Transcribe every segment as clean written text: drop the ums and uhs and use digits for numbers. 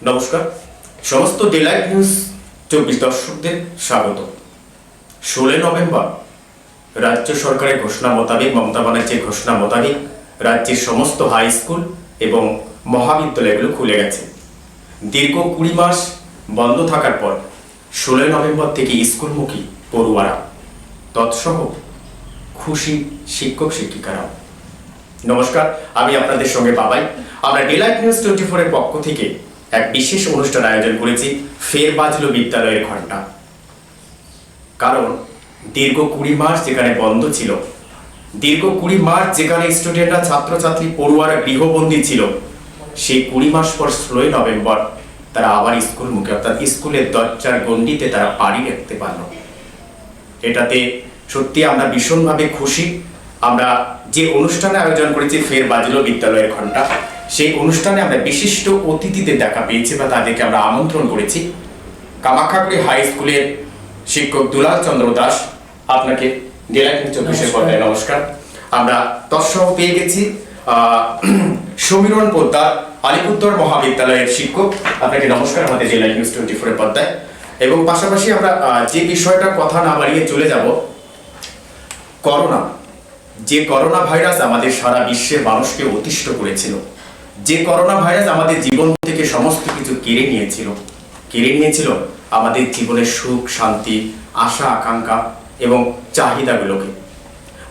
নমস্কার, সমস্ত delight news 24 দর্শকদের স্বাগত। 16 নভেম্বর রাজ্য সরকারের ঘোষণা মোতাবেক, মমতা ব্যানার্জির ঘোষণা মোতাবেক রাজ্যের সমস্ত হাই স্কুল এবং মহাবিদ্যালয়গুলো খুলে গেছে। দীর্ঘ 20 মাস বন্ধ থাকার পর 16 নভেম্বর থেকে স্কুলমুখী পড়ুয়ারা, তৎসহ খুশি শিক্ষক শিক্ষিকারাও। নমস্কার, আমি আপনাদের সঙ্গে বাবাই। আমরা ডেলাইট নিউজ 24 এর পক্ষ থেকে এক বিশেষ অনুষ্ঠান আয়োজন করেছি, ফের বাজলো বিদ্যালয়ের ঘন্টা। কারণ দীর্ঘ 20 মাস যেখানে বন্ধ ছিল, দীর্ঘ 20 মাস যেখানে স্টুডেন্টরা, ছাত্রছাত্রী, পড়ুয়ারা গৃহবন্দী ছিল, সেই 20 মাস পর 16 নভেম্বর তারা আবার স্কুল মুখে, অর্থাৎ স্কুলের দরজার গণ্ডিতে তারা পাড়ি রাখতে পারল। এটাতে সত্যি আমরা ভীষণভাবে খুশি। আমরা যে অনুষ্ঠানে আয়োজন করেছি ফের বাজলো বিদ্যালয়ের ঘন্টা, সেই অনুষ্ঠানে আমরা বিশিষ্ট অতিথিদের দেখা পেয়েছি বা তাদেরকে আমরা আমন্ত্রণ করেছি। কামাখ্যাগুড়ি হাই স্কুলের শিক্ষক দুলাল চন্দ্র দাস, আপনাকে ডেলাইট নিউজ 24 পর্দায় নমস্কার। আমরা তৎসহ পেয়ে গেছি সমীরণ পোদ্দার, আলিপুরদুয়ার মহাবিদ্যালয়ের শিক্ষক, আপনাকে নমস্কার আমাদের ডেলাইট নিউজ 24 এর পর্দায়। এবং পাশাপাশি আমরা যে বিষয়টা কথা না বাড়িয়ে চলে যাব, করোনা, যে করোনা ভাইরাস আমাদের সারা বিশ্বের মানুষকে অতিষ্ঠ করেছিল, যে করোনা ভাইরাস আমাদের জীবন থেকে সমস্ত কিছু কেড়ে নিয়েছিল আমাদের জীবনের সুখ, শান্তি, আশা, আকাঙ্ক্ষা এবং চাহিদাগুলোকে।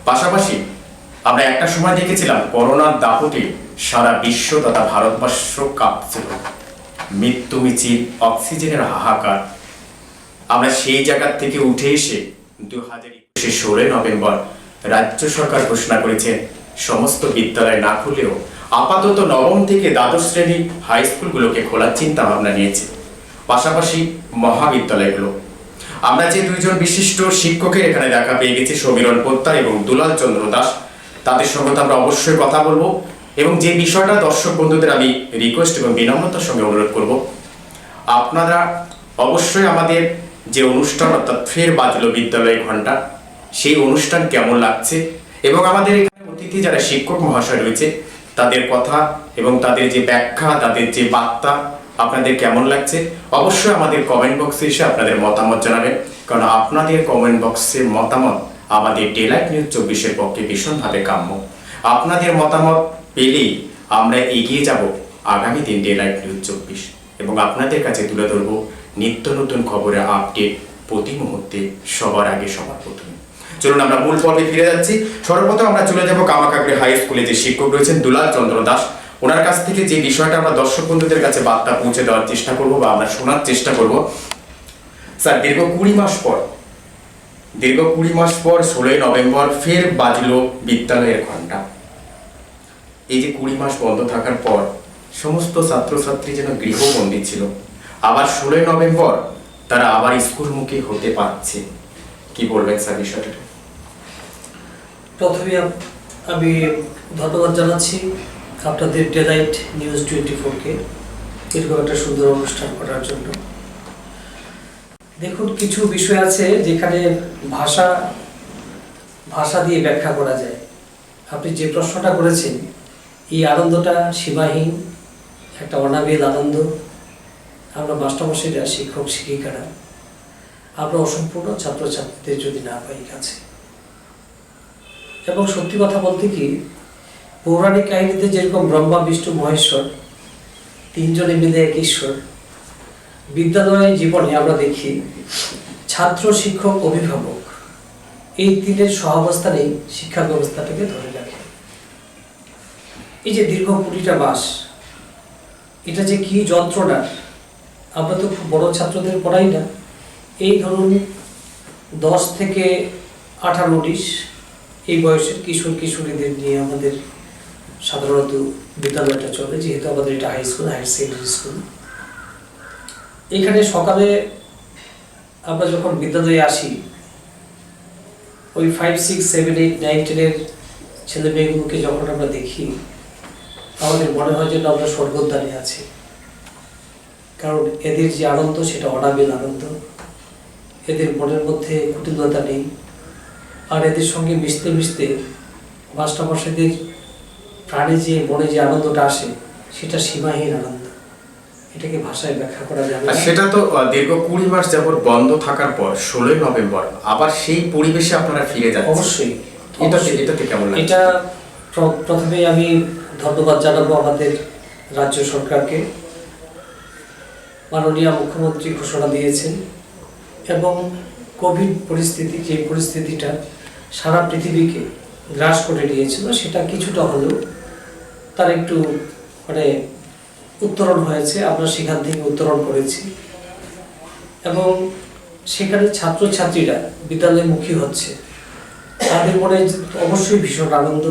পাশাপাশি আমরা একটা সময় দেখেছিলাম করোনার দাপটে সারা বিশ্ব তথা ভারতবর্ষ কাঁপছিল, মৃত্যু মিছিল, অক্সিজেনের হাহাকার। আমরা সেই জায়গা থেকে উঠে এসে 2021 16 নভেম্বর রাজ্য সরকার ঘোষণা করেছে সমস্ত বিদ্যালয় না খুললেও আপাতত নবম থেকে দ্বাদশ শ্রেণী হাই স্কুলগুলোকে খোলার চিন্তা ভাবনা নিয়েছে, পাশাপাশি মহাবিদ্যালয়গুলো। আমরা যে দুইজন বিশিষ্ট শিক্ষকের এখানে দেখা পেয়ে গেছি, সমীরণ পোদ্দার এবং দুলাল চন্দ্র দাস, তাদের সঙ্গে তো আমরা অবশ্যই কথা বলবো। এবং যে বিষয়টা দর্শক বন্ধুদের আমি রিকোয়েস্ট এবং বিনম্রতার সঙ্গে অনুরোধ করব, আপনারা অবশ্যই আমাদের যে অনুষ্ঠান, অর্থাৎ ফের বাজলো বিদ্যালয় ঘন্টা, সেই অনুষ্ঠান কেমন লাগছে এবং আমাদের এখানে অতিথি যারা শিক্ষক মহাশয় রয়েছে তাদের কথা এবং তাদের যে ব্যাখ্যা, তাদের যে বার্তা আপনাদের কেমন লাগছে, অবশ্যই আমাদের কমেন্ট বক্সে এসে আপনাদের মতামত জানাবেন। কারণ আপনাদের কমেন্ট বক্সের মতামত আমাদের ডেলাইট নিউজ 24 এর পক্ষে ভীষণভাবে কাম্য। আপনাদের মতামত পেলেই আমরা এগিয়ে যাব আগামী দিন ডেলাইট নিউজ 24 এবং আপনাদের কাছে তুলে ধরবো নিত্য নতুন খবরের আপডেট প্রতি মুহূর্তে, সবার আগে, সবার প্রথমে। চলুন আমরা মূল পর্বে ফিরে যাচ্ছি। সর্বপ্রথম আমরা চলে যাব কামাখ্যাগুড়ি হাই স্কুলে যে শিক্ষক রয়েছেন দুলাল চন্দ্র দাস, ওনার কাছ থেকে যে বিষয়টা আমরা দর্শক বন্ধুদের কাছে বার্তা পৌঁছে দেওয়ার চেষ্টা করব বা আমরা শোনার চেষ্টা করব। স্যার, দীর্ঘ 20 মাস পর 16 নভেম্বর ফের বাজলো বিদ্যালয়ের ঘন্টা। এই যে 20 মাস বন্ধ থাকার পর সমস্ত ছাত্রছাত্রী যেন গৃহবন্দী ছিল, আবার 16 নভেম্বর তারা আবার স্কুলমুখী হতে পারছে। কি বলবেন স্যার বিষয়টা? প্রথমে আমি ধন্যবাদ জানাচ্ছি আপনাদের ডেলাইট নিউজ 24-কে এরকম একটা সুন্দর অনুষ্ঠান করার জন্য। দেখুন, কিছু বিষয় আছে যেখানে ভাষা দিয়ে ব্যাখ্যা করা যায়। আপনি যে প্রশ্নটা করেছেন, এই আনন্দটা সীমাহীন, একটা অনাবিল আনন্দ। আমরা মাস্টারমশাইরা, শিক্ষক শিক্ষিকারা, আমরা অসম্পূর্ণ ছাত্রছাত্রীদের যদি না পাই কাছে। এবং সত্যি কথা বলতে কি, পৌরাণিক কাহিনীতে যেরকম ব্রহ্মা, বিষ্ণু, মহেশ্বর তিনজনে মিলে এক ঈশ্বর, বিদ্যালয় জীবনে আমরা দেখি ছাত্র, শিক্ষক, অভিভাবক, এই তিনের সহাবস্থানেই শিক্ষা ব্যবস্থাটাকে ধরে রাখে। এই যে দীর্ঘ 20টা মাস, এটা যে কি যন্ত্রণা! আমরা তো খুব বড় ছাত্রদের পড়াই না, এই ধরুন 10 থেকে 18-19 এই বয়সের কিশোর কিশোরীদের নিয়ে আমাদের সাধারণত বিদ্যালয়টা চলে, যেহেতু আমাদের এটা high school, higher secondary school. এখানে সকালে আমরা যখন বিদ্যালয়ে আসি, ওই 5, 6, 7, 8, 9, 10 ছেলে মেয়েগুলোকে যখন আমরা দেখি, আমাদের মনে হয় যেন আমরা স্বর্গদ্বারে আছি। কারণ এদের যে আনন্দ, সেটা অনাবিল আনন্দ। এদের মনের মধ্যে কুটিলতা নেই। আর এদের সঙ্গে মিশতে মিশতে মাস্টারমশাইদের প্রাণে যে মনে যে আনন্দটা আসে, সেটা সীমাহীন আনন্দ। এটাকে ভাষায় ব্যাখ্যা করা যাবে আর না। সেটা তো দীর্ঘ 20 মাস যাবত বন্ধ থাকার পর 16ই নভেম্বর আবার সেই পরিবেশে আপনারা ফিরে যাচ্ছেন। অবশ্যই এটাতে কেমন লাগে? এটা প্রথমেই আমি ধন্যবাদ জানাবো আমাদের রাজ্য সরকারকে। মাননীয় মুখ্যমন্ত্রী ঘোষণা দিয়েছেন এবং কোভিড পরিস্থিতি, যে পরিস্থিতিটা সারা পৃথিবীকে গ্রাস করে নিয়েছিল, সেটা কিছুটা হলেও তার একটু মানে উত্তরণ হয়েছে। আমরা সেখান থেকে উত্তরণ করেছি এবং সেখানে ছাত্রছাত্রীরা বিদ্যালয়মুখী হচ্ছে, তাদের মনে অবশ্যই ভীষণ আনন্দ।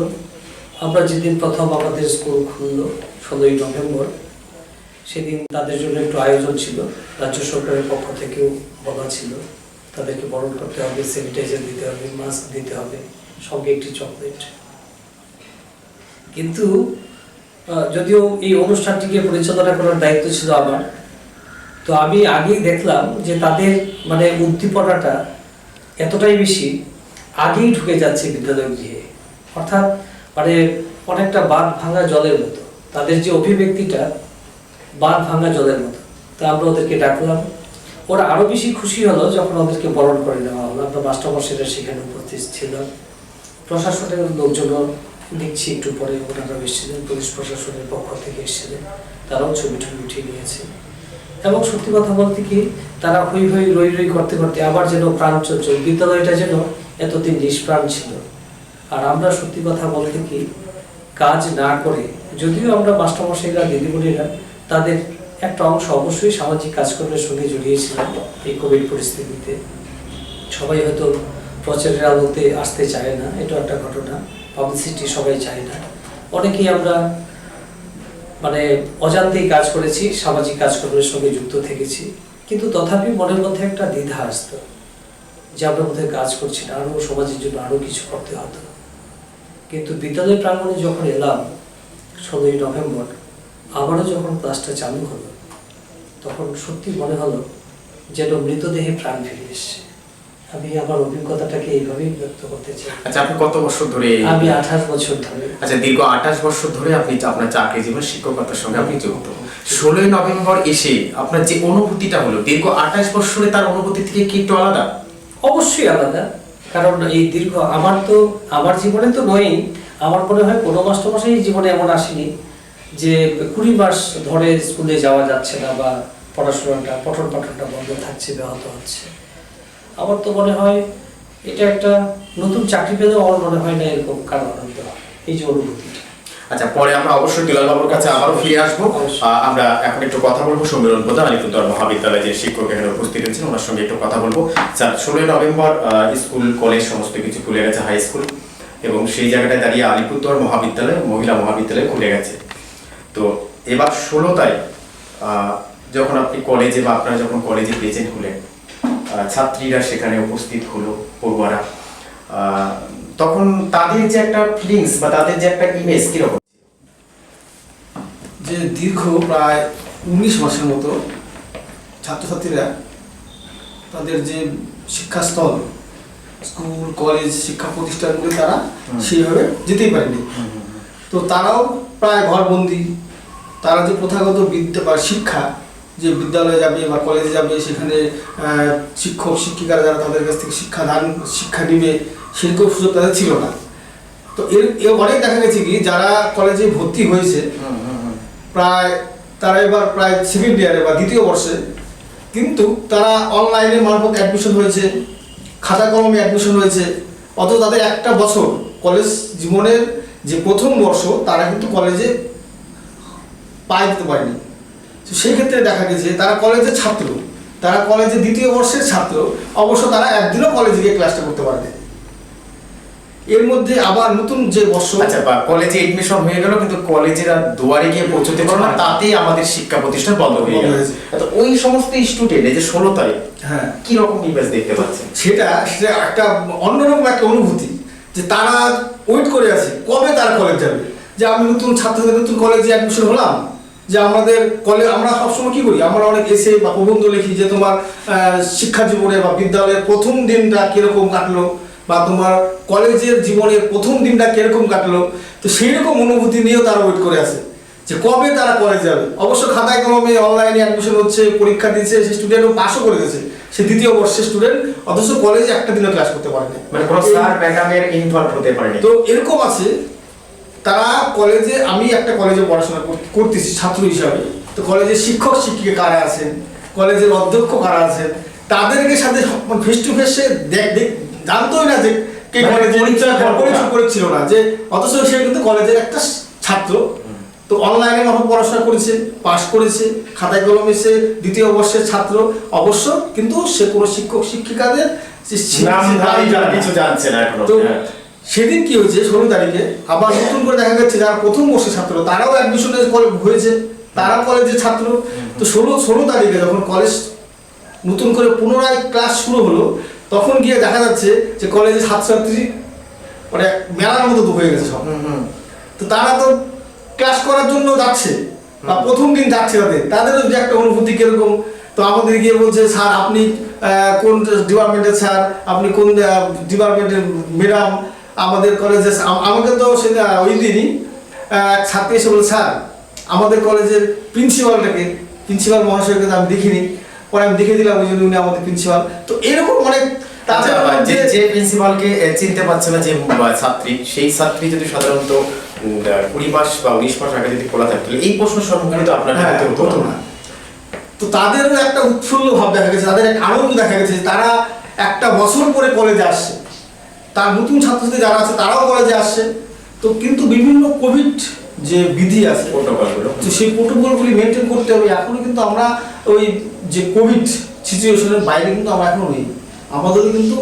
আমরা যেদিন প্রথম আমাদের স্কুল খুলল 16ই নভেম্বর, সেদিন তাদের জন্য একটু আয়োজন ছিল, রাজ্য সরকারের পক্ষ থেকেও বলা ছিল তাদেরকে বরণ করতে হবে, স্যানিটাইজার দিতে হবে, মাস্ক দিতে হবে, সঙ্গে একটি চকলেট। কিন্তু যদিও এই অনুষ্ঠানটিকে পরিচালনা করার দায়িত্ব ছিল আমার, তো আমি আগেই দেখলাম যে তাদের মানে উদ্দীপনাটা এতটাই বেশি, আগেই ঢুকে যাচ্ছে বিদ্যালয় গৃহে, অর্থাৎ মানে অনেকটা বাঁধ ভাঙা জলের মতো, তাদের যে অভিব্যক্তিটা বাঁধ ভাঙা জলের মতো। তা আমরা ওদেরকে ডাকলাম, ওরা আরো বেশি খুশি হলো যখন ওদেরকে বরণ করে নেওয়া হলো। আমরা মাস্টারমশাইরা সেখানে উপস্থিত ছিলাম, প্রশাসনের লোকজনও দেখছি একটু পরে ওনারা এসেছিলেন, পুলিশ প্রশাসনের পক্ষ থেকে এসেছিলেন, তারাও ছবি টবি উঠিয়ে নিয়েছে। এবং সত্যি কথা বলতে কি, তারা হই হই রই রই করতে করতে আবার যেন প্রাণ চঞ্চল, বিদ্যালয়টা যেন এতদিন নিষ্প্রাণ ছিল। আর আমরা সত্যি কথা বলতে কি, কাজ না করে, যদিও আমরা মাস্টারমশাইরা দিদিমণিরা তাদের একটা অংশ অবশ্যই সামাজিক কাজকর্মের সঙ্গে জড়িয়েছিলাম এই কোভিড পরিস্থিতিতে। সবাই হয়তো প্রচারের আলোতে আসতে চায় না, এটা একটা ঘটনা, পাবলিসিটি সবাই চায় না। অনেকেই আমরা মানে অজান্তেই কাজ করেছি, সামাজিক কাজকর্মের সঙ্গে যুক্ত থেকেছি, কিন্তু তথাপি মনের মধ্যে একটা দ্বিধা আসতো যে আমরা বোধহয় কাজ করছি না, আরও সমাজের জন্য আরও কিছু করতে হতো। কিন্তু বিদ্যালয় প্রাঙ্গণে যখন এলাম 16ই নভেম্বর, আবারও যখন ক্লাসটা চালু হলো, তখন সত্যি মনে হলো যেন মৃতদেহে প্রাণ ফিরে এসছে। আমি আমার অভিজ্ঞতাটাকে এইভাবেই ব্যক্ত করতে চাই। আচ্ছা, আপনি কত বছর ধরে? আমি 28 বছর ধরে। আচ্ছা, দীর্ঘ 28 বছর ধরে আপনি আপনার চাকরি জীবন, শিক্ষকতার সঙ্গে আপনি যুক্ত। 16ই নভেম্বর এসে আপনার যে অনুভূতিটা হলো, দীর্ঘ 28 বছরে তার অনুভূতি থেকে কি একটু আলাদা? অবশ্যই আলাদা, কারণ এই দীর্ঘ আমার জীবনে তো নয়, আমার মনে হয় কোনো মাস্টারমশাই জীবনে এমন আসেনি যে 20 মাস ধরে স্কুলে যাওয়া যাচ্ছে না বা পঠন পাঠনটা বন্ধ থাকছে, ব্যাহত হচ্ছে। আমার তো মনে হয় এটা একটা নতুন চাকরি পেলেও আমার মনে হয় না এরকম কারো আনন্দ হয়, এই যে অনুভূতিটা। আচ্ছা, পরে আমরা অবশ্যই দুলাল বাবুর কাছে আবারও ফিরে আসবো। আমরা এখন একটু কথা বলবো সম্মেলন প্রধান আলিপুরদুয়ার মহাবিদ্যালয়ে যে শিক্ষক এখানে উপস্থিত হয়েছেন, ওনার সঙ্গে একটু কথা বলবো। স্যার, 16ই নভেম্বর স্কুল কলেজ সমস্ত কিছু খুলে গেছে, হাই স্কুল, এবং সেই জায়গাটায় দাঁড়িয়ে আলিপুরদুয়ার মহাবিদ্যালয়, মহিলা মহাবিদ্যালয় খুলে গেছে। তো এবার 16 তারিখ যখন আপনি কলেজে বা আপনারা যখন কলেজে প্রেজেন্ট হলেন, ছাত্রীরা সেখানে উপস্থিত হলো, পড়ুয়ারা, তখন তাদের যে একটা ফিলিংস বা তাদের যে একটা ইমেজ কিরকম? যে দীর্ঘ প্রায় 19 মাসের মতো ছাত্রছাত্রীরা তাদের যে শিক্ষাস্থল, স্কুল কলেজ শিক্ষা প্রতিষ্ঠানগুলি তারা সেইভাবে যেতেই পারেনি। তো তারাও প্রায় ঘরবন্দি। তারা যে প্রথাগত বিদ্যা বা শিক্ষা, যে বিদ্যালয়ে যাবে বা কলেজে যাবে, সেখানে শিক্ষক শিক্ষিকারা যারা তাদের কাছ থেকে শিক্ষা নিবে, সেরকম সুযোগ তাদের ছিল না। তো এর অনেক দেখা গেছে কি, যারা কলেজে ভর্তি হয়েছে প্রায় তারা এবার প্রায় সেকেন্ড ইয়ারে বা দ্বিতীয় বর্ষে, কিন্তু তারা অনলাইনে মারফত অ্যাডমিশন হয়েছে, খাতা কলমে অ্যাডমিশন হয়েছে, অথচ তাদের একটা বছর কলেজ জীবনের যে প্রথম বর্ষ তারা কিন্তু কলেজে পায় দিতে পারেনি। তো সেই ক্ষেত্রে দেখা গেছে তারা কলেজের ছাত্র, তারা কলেজের দ্বিতীয় বর্ষের ছাত্র, অবশ্য তারা একদিনও কলেজে গিয়ে ক্লাসটা করতে পারেনি। এর মধ্যে আবার নতুন যে বর্ষ, আচ্ছা, বা কলেজে এডমিশন হয়ে গেল কিন্তু কলেজের দুয়ারে গিয়ে পৌঁছতে পারলো না, তাতেই আমাদের শিক্ষা প্রতিষ্ঠান বন্ধ হয়ে গেল। তো ওই সমস্ত স্টুডেন্ট এই যে 16 তারিখ, হ্যাঁ, কি রকম ইমেজ দেখতে পাচ্ছেন? সেটা একটা অন্যরকম একটা অনুভূতি, যে তারা ওয়েট করে আছে কবে তারা কলেজ যাবে। যে আমি নতুন ছাত্রদের নতুন কলেজে অ্যাডমিশন হলাম, যে আমাদের কলেজ আমরা সবসময় কি করি, আমরা অনেক এসে বা প্রবন্ধ লিখি যে তোমার শিক্ষা জীবনে বা বিদ্যালয়ের প্রথম দিনটা কিরকম কাটলো, বা তোমার কলেজের জীবনের প্রথম দিনটা কিরকম কাটলো। তো সেই রকম অনুভূতি নিয়েও তারা ওয়েট করে আছে যে কবে তারা কলেজ যাবে। অবশ্য খাতায় কলমে অনলাইনে অ্যাডমিশন হচ্ছে, পরীক্ষা দিচ্ছে, সে স্টুডেন্টও পাসও করে গেছে, সে দ্বিতীয় বর্ষের স্টুডেন্ট, অথচ কলেজে একটা দিনও ক্লাস করতে পারেনি, মানে কোনো স্যার ম্যাডামের ইনভলভ হতে পারেনি। তো এরকম আছে। তারা কলেজে, আমি একটা কলেজে পড়াশোনা করতেছি ছাত্র হিসাবে, তো কলেজের শিক্ষক শিক্ষিকা কারা আছেন, কলেজের অধ্যক্ষ কারা আছেন, তাদেরকে সাথে ফেস টু ফেসে জানতোই না যে কে কলেজে পরিচয় করেছিল না, যে অথচ সে কিন্তু কলেজের একটা ছাত্র। তো অনলাইনে মারফত পড়াশোনা করেছে, পাস করেছে, খাতায় কলমে সে দ্বিতীয় বর্ষের ছাত্র অবশ্য, কিন্তু সে কোনো শিক্ষক শিক্ষিকাদের কিছু জানছে না এখনো। তো সেদিন কি হয়েছে, 16 তারিখে আবার নতুন করে দেখা যাচ্ছে যারা প্রথম বর্ষের ছাত্র তারাও অ্যাডমিশনে হয়েছে, তারা কলেজের ছাত্র। তো 16 তারিখে যখন কলেজ নতুন করে পুনরায় ক্লাস শুরু হলো, তখন গিয়ে দেখা যাচ্ছে যে কলেজের ছাত্রছাত্রী মানে মেলার মতো হয়ে গেছে সব। তো তারা তো ক্লাস করার জন্য যাচ্ছে বা প্রথম দিন যাচ্ছে, তাদেরও যে একটা অনুভূতি কিরকম। তো আমাদের গিয়ে বলছে, স্যার আপনি কোন ডিপার্টমেন্টের স্যার, আপনি কোন ডিপার্টমেন্টের ম্যাডাম, আমাদের কলেজে। আমাকে তো সেটা ওই দিনই এক ছাত্রী এসে বলে, স্যার আমাদের কলেজের প্রিন্সিপাল মহাশয়কে আমি দেখিনি, পরে আমি দেখে দিলাম, ওই জন্য উনি আমাদের প্রিন্সিপাল। তো এরকম অনেক যে প্রিন্সিপালকে চিনতে পারছে না যে ছাত্রী, সেই ছাত্রী যদি সাধারণত 20 মাস বা 19 মাস আগে যদি খোলা থাকতো, এই প্রশ্নের সম্মুখীন তো আপনার হতো না। তো তাদেরও একটা উৎফুল্ল ভাব দেখা গেছে, তাদের একটা আনন্দ দেখা গেছে, তারা একটা বছর পরে কলেজে আসছে, তার নতুন ছাত্রছাত্রী যারা আছে তারাও কলেজে আসছে। তো কিন্তু বিভিন্ন কোভিড যে বিধি আছে, প্রোটোকলগুলো, তো সেই প্রোটোকলগুলি মেনটেন করতে হবে। এখনো কিন্তু আমরা ওই যে কোভিড সিচুয়েশনের বাইরে কিন্তু আমরা এখনো নেই, আমাদেরও কিন্তু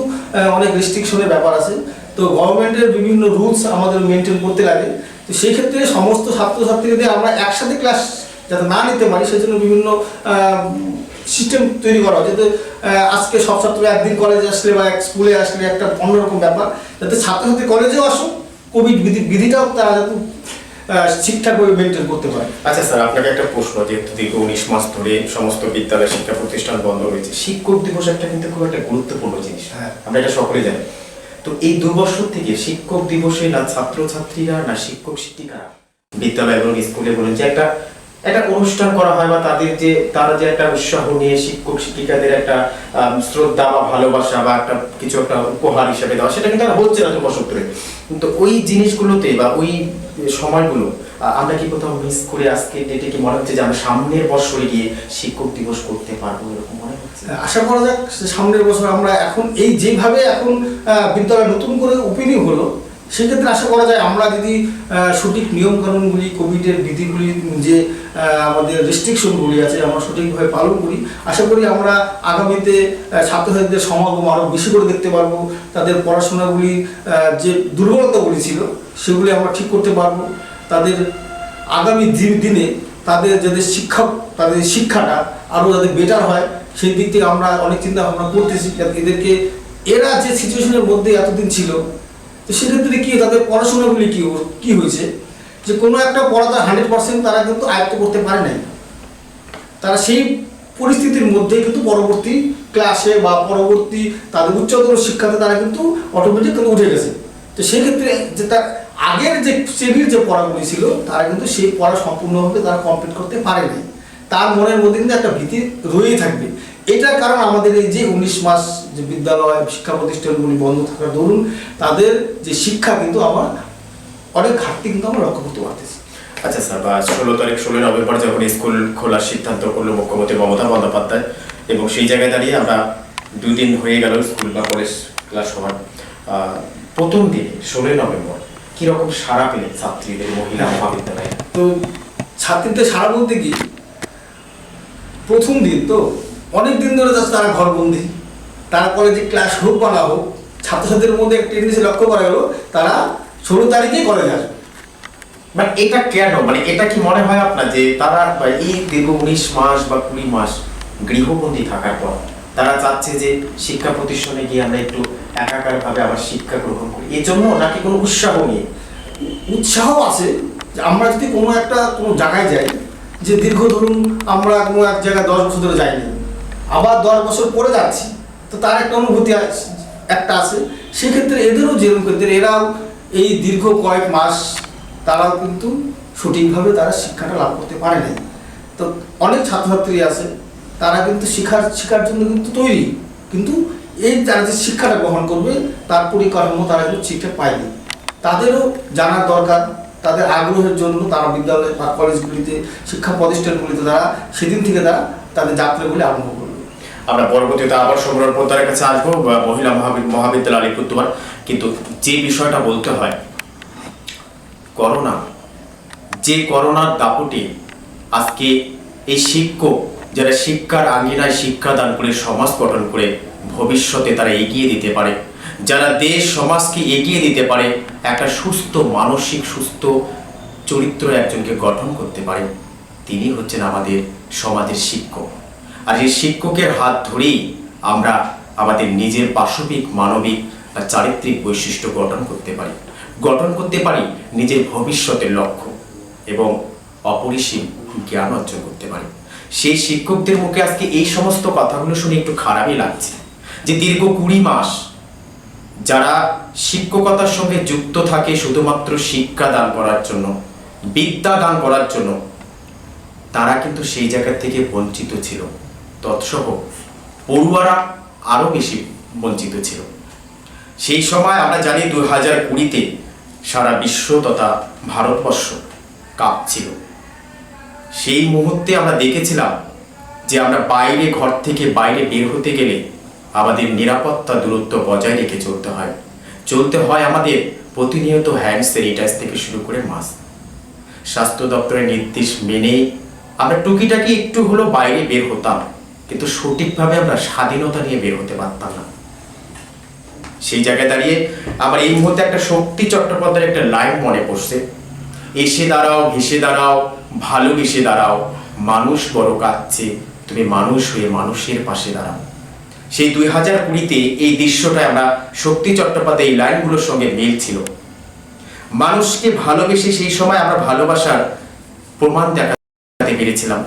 অনেক রেস্ট্রিকশনের ব্যাপার আছে। তো গভর্নমেন্টের বিভিন্ন রুলস আমাদের মেনটেন করতে লাগে। তো সেই ক্ষেত্রে সমস্ত ছাত্রছাত্রীদের আমরা একসাথে ক্লাস যাতে না নিতে পারি, সেজন্য বিভিন্ন সিস্টেম তৈরি করা হয়, যাতে আজকে সব ছাত্র একদিন কলেজে আসলে বা এক স্কুলে আসলে একটা অন্যরকম ব্যাপার, যাতে ছাত্রছাত্রী কলেজেও আসুক, কোভিড বিধিটাও তারা যাতে ঠিকঠাকভাবে মেনটেন করতে পারে। আচ্ছা স্যার, আপনাকে একটা প্রশ্ন, যেহেতু দীর্ঘ 19 মাস ধরে সমস্ত বিদ্যালয় শিক্ষা প্রতিষ্ঠান বন্ধ রয়েছে, শিক্ষক দিবস একটা কিন্তু খুব একটা গুরুত্বপূর্ণ জিনিস, আমরা এটা সকলে জানি। তো এই 2 বছর থেকে শিক্ষক দিবসে না ছাত্রছাত্রীরা না শিক্ষক শিক্ষিকারা বিদ্যালয় এবং স্কুলে বলেন যে একটা অনুষ্ঠান করা হয়, বা তারা যে একটা উৎসাহ নিয়ে শিক্ষক শিক্ষিকাদের একটা শ্রদ্ধা বা ভালোবাসা বা কিছু একটা উপহার হিসেবে দেওয়া, সেটা কিন্তু আর হচ্ছে না 2 বছর ধরে। কিন্তু ওই জিনিসগুলোতে বা ওই সময়গুলো আমরা কি কোথাও মিস করে আজকে ডেটে কি মনে হচ্ছে যে আমরা সামনের বছরে গিয়ে শিক্ষক দিবস করতে পারবো, এরকম মনে হচ্ছে? আশা করা যাক সামনের বছর আমরা এখন এই যেভাবে এখন বিদ্যালয় নতুন করে ওপেনিং হলো, সেক্ষেত্রে আশা করা যায় আমরা যদি সঠিক নিয়মকানুনগুলি, কোভিডের বিধিগুলি, যে আমাদের রেস্ট্রিকশনগুলি আছে, আমরা সঠিকভাবে পালন করি, আশা করি আমরা আগামীতে ছাত্রছাত্রীদের সমাগম আরও বেশি করে দেখতে পারবো। তাদের পড়াশোনাগুলি যে দুর্বলতাগুলি ছিল সেগুলি আমরা ঠিক করতে পারবো। তাদের আগামী দিনে তাদের তাদের শিক্ষাটা আরও যাতে বেটার হয়, সেই দিক থেকে আমরা অনেক চিন্তা ভাবনা করতেছি। এদেরকে এরা যে সিচুয়েশনের মধ্যে এতদিন ছিল, তো সেক্ষেত্রে কি তাদের পড়াশোনাগুলি কি হয়েছে, যে কোনো একটা পড়া তার 100% তারা কিন্তু আয়ত্ত করতে পারে নাই। তারা সেই পরিস্থিতির মধ্যে কিন্তু পরবর্তী ক্লাসে বা পরবর্তী তাদের উচ্চতর শিক্ষাতে তারা কিন্তু অটোমেটিক কিন্তু উঠে গেছে। তো সেক্ষেত্রে যে তার আগের যে শ্রেণীর যে পড়াগুলি ছিল, তারা কিন্তু সেই পড়া সম্পূর্ণভাবে তারা কমপ্লিট করতে পারে নাই। তার মনের মধ্যে কিন্তু একটা ভীতি রয়েই থাকবে। এটার কারণ আমাদের এই যে 19 মাস যে বিদ্যালয় শিক্ষা প্রতিষ্ঠানগুলি বন্ধ থাকার দরুন তাদের যে শিক্ষা কিন্তু আমার অনেক ঘাটতি কিন্তু আমরা লক্ষ্য করতে পারতেছি। আচ্ছা স্যার, 16 নভেম্বর যখন স্কুল খোলার সিদ্ধান্ত করলো মুখ্যমন্ত্রী মমতা বন্দ্যোপাধ্যায়, এবং সেই জায়গায় দাঁড়িয়ে আমরা 2 দিন হয়ে গেল স্কুল বা কলেজ ক্লাস হওয়ার, প্রথম দিন 16 নভেম্বর কিরকম সাড়া পেলেন ছাত্রীদের, মহিলা মহাবিদ্যালয়ে? তো ছাত্রীদের সাড়া বলতে কি, প্রথম দিন তো অনেক দিন ধরে তারা ঘরবন্দি, তারা কলেজে ক্লাস হোক বা না হোক, ছাত্রছাত্রীদের মধ্যে একটা জিনিস লক্ষ্য করা গেল, তারা 16 তারিখেই কলেজে আসবে। মানে এটা কেন, মানে এটা কি মনে হয় আপনার যে তারা এই দীর্ঘ 19 মাস বা 20 মাস গৃহবন্দী থাকার পর তারা চাচ্ছে যে শিক্ষা প্রতিষ্ঠানে গিয়ে আমরা একটু একাকারভাবে আবার শিক্ষা গ্রহণ করি, এই জন্য নাকি কোনো উৎসাহ নিয়ে? উৎসাহ আছে যে আমরা যদি কোনো জায়গায় যাই, যে দীর্ঘ ধরুন আমরা কোনো এক জায়গায় 10 বছর ধরে যাইনি, আবার 10 বছর পরে যাচ্ছি, তো তার একটা অনুভূতি একটা আছে। সেক্ষেত্রে এদেরও যেরকম ক্ষেত্রে এরাও এই দীর্ঘ কয়েক মাস তারাও কিন্তু সঠিকভাবে তারা শিক্ষাটা লাভ করতে পারে নাই। তো অনেক ছাত্রছাত্রী আছে তারা কিন্তু শিক্ষার জন্য কিন্তু তৈরি, কিন্তু এই তারা যে শিক্ষাটা গ্রহণ করবে তার পরিকাঠামো তারা কিন্তু ঠিকঠাক পায়নি। তাদেরও জানার দরকার, তাদের আগ্রহের জন্য তারা বিদ্যালয় বা কলেজগুলিতে, শিক্ষা প্রতিষ্ঠানগুলিতে তারা সেদিন থেকে তারা তাদের যাত্রাগুলি আরম্ভ করবে। আমরা পরবর্তীতে আবার সমরের পদ্মার কাছে আসবো, মহিলা মহাবিদ্যালয় আলিপুরদুয়ার। কিন্তু যে বিষয়টা বলতে হয়, করোনা, যে করোনার দাপটে আজকে এই শিক্ষক যারা শিক্ষার আঙ্গিনায় শিক্ষাদান করে সমাজ গঠন করে ভবিষ্যতে তারা এগিয়ে দিতে পারে, যারা দেশ সমাজকে এগিয়ে দিতে পারে, একটা সুস্থ মানসিক সুস্থ চরিত্র একজনকে গঠন করতে পারে, তিনি হচ্ছেন আমাদের সমাজের শিক্ষক। আর এই শিক্ষকের হাত ধরেই আমরা আমাদের নিজের পাশবিক মানবিক বা চারিত্রিক বৈশিষ্ট্য গঠন করতে পারি নিজের ভবিষ্যতের লক্ষ্য এবং অপরিসীম জ্ঞান অর্জন করতে পারি। সেই শিক্ষকদের মুখে আজকে এই সমস্ত কথাগুলো শুনে একটু খারাপই লাগছে যে দীর্ঘ 20 মাস যারা শিক্ষকতার সঙ্গে যুক্ত থাকে শুধুমাত্র শিক্ষা দান করার জন্য, বিদ্যা দান করার জন্য, তারা কিন্তু সেই জায়গা থেকে বঞ্চিত ছিল। তৎসহ পড়ুয়ারা আরো বেশি বঞ্চিত ছিল। সেই সময় আমরা জানি 2020-তে সারা বিশ্ব তথা ভারতবর্ষ কাঁপছিল। সেই মুহূর্তে আমরা দেখেছিলাম যে আমরা ঘর থেকে বাইরে বের হতে গেলে আমাদের নিরাপত্তা দূরত্ব বজায় রেখে চলতে হয় আমাদের প্রতিনিয়ত হ্যান্ড স্যানিটাইজ থেকে শুরু করে মাস্ক। স্বাস্থ্য দপ্তরের নির্দেশ মেনে আমরা টুকিটাকি একটু হলেও বাইরে বের হতাম, কিন্তু সঠিকভাবে আমরা স্বাধীনতা নিয়ে বের হতে পারতাম না। সেই জায়গায় দাঁড়িয়ে আমার এই মুহূর্তে একটা শক্তি চট্টোপাধ্যায়ের একটা লাইন মনে পড়ছে, এসে দাঁড়াও, ভেসে দাঁড়াও, ভালোবেসে দাঁড়াও, মানুষ বড় কাঁদছে, তুমি মানুষ হয়ে মানুষের পাশে দাঁড়াও। সেই 2020-তে এই দৃশ্যটা আমরা শক্তি চট্টোপাধ্যায় এই লাইনগুলোর সঙ্গে মিল ছিল। মানুষকে ভালোবেসে সেই সময় আমরা ভালোবাসার প্রমাণ দেখাতে পেরেছিলাম।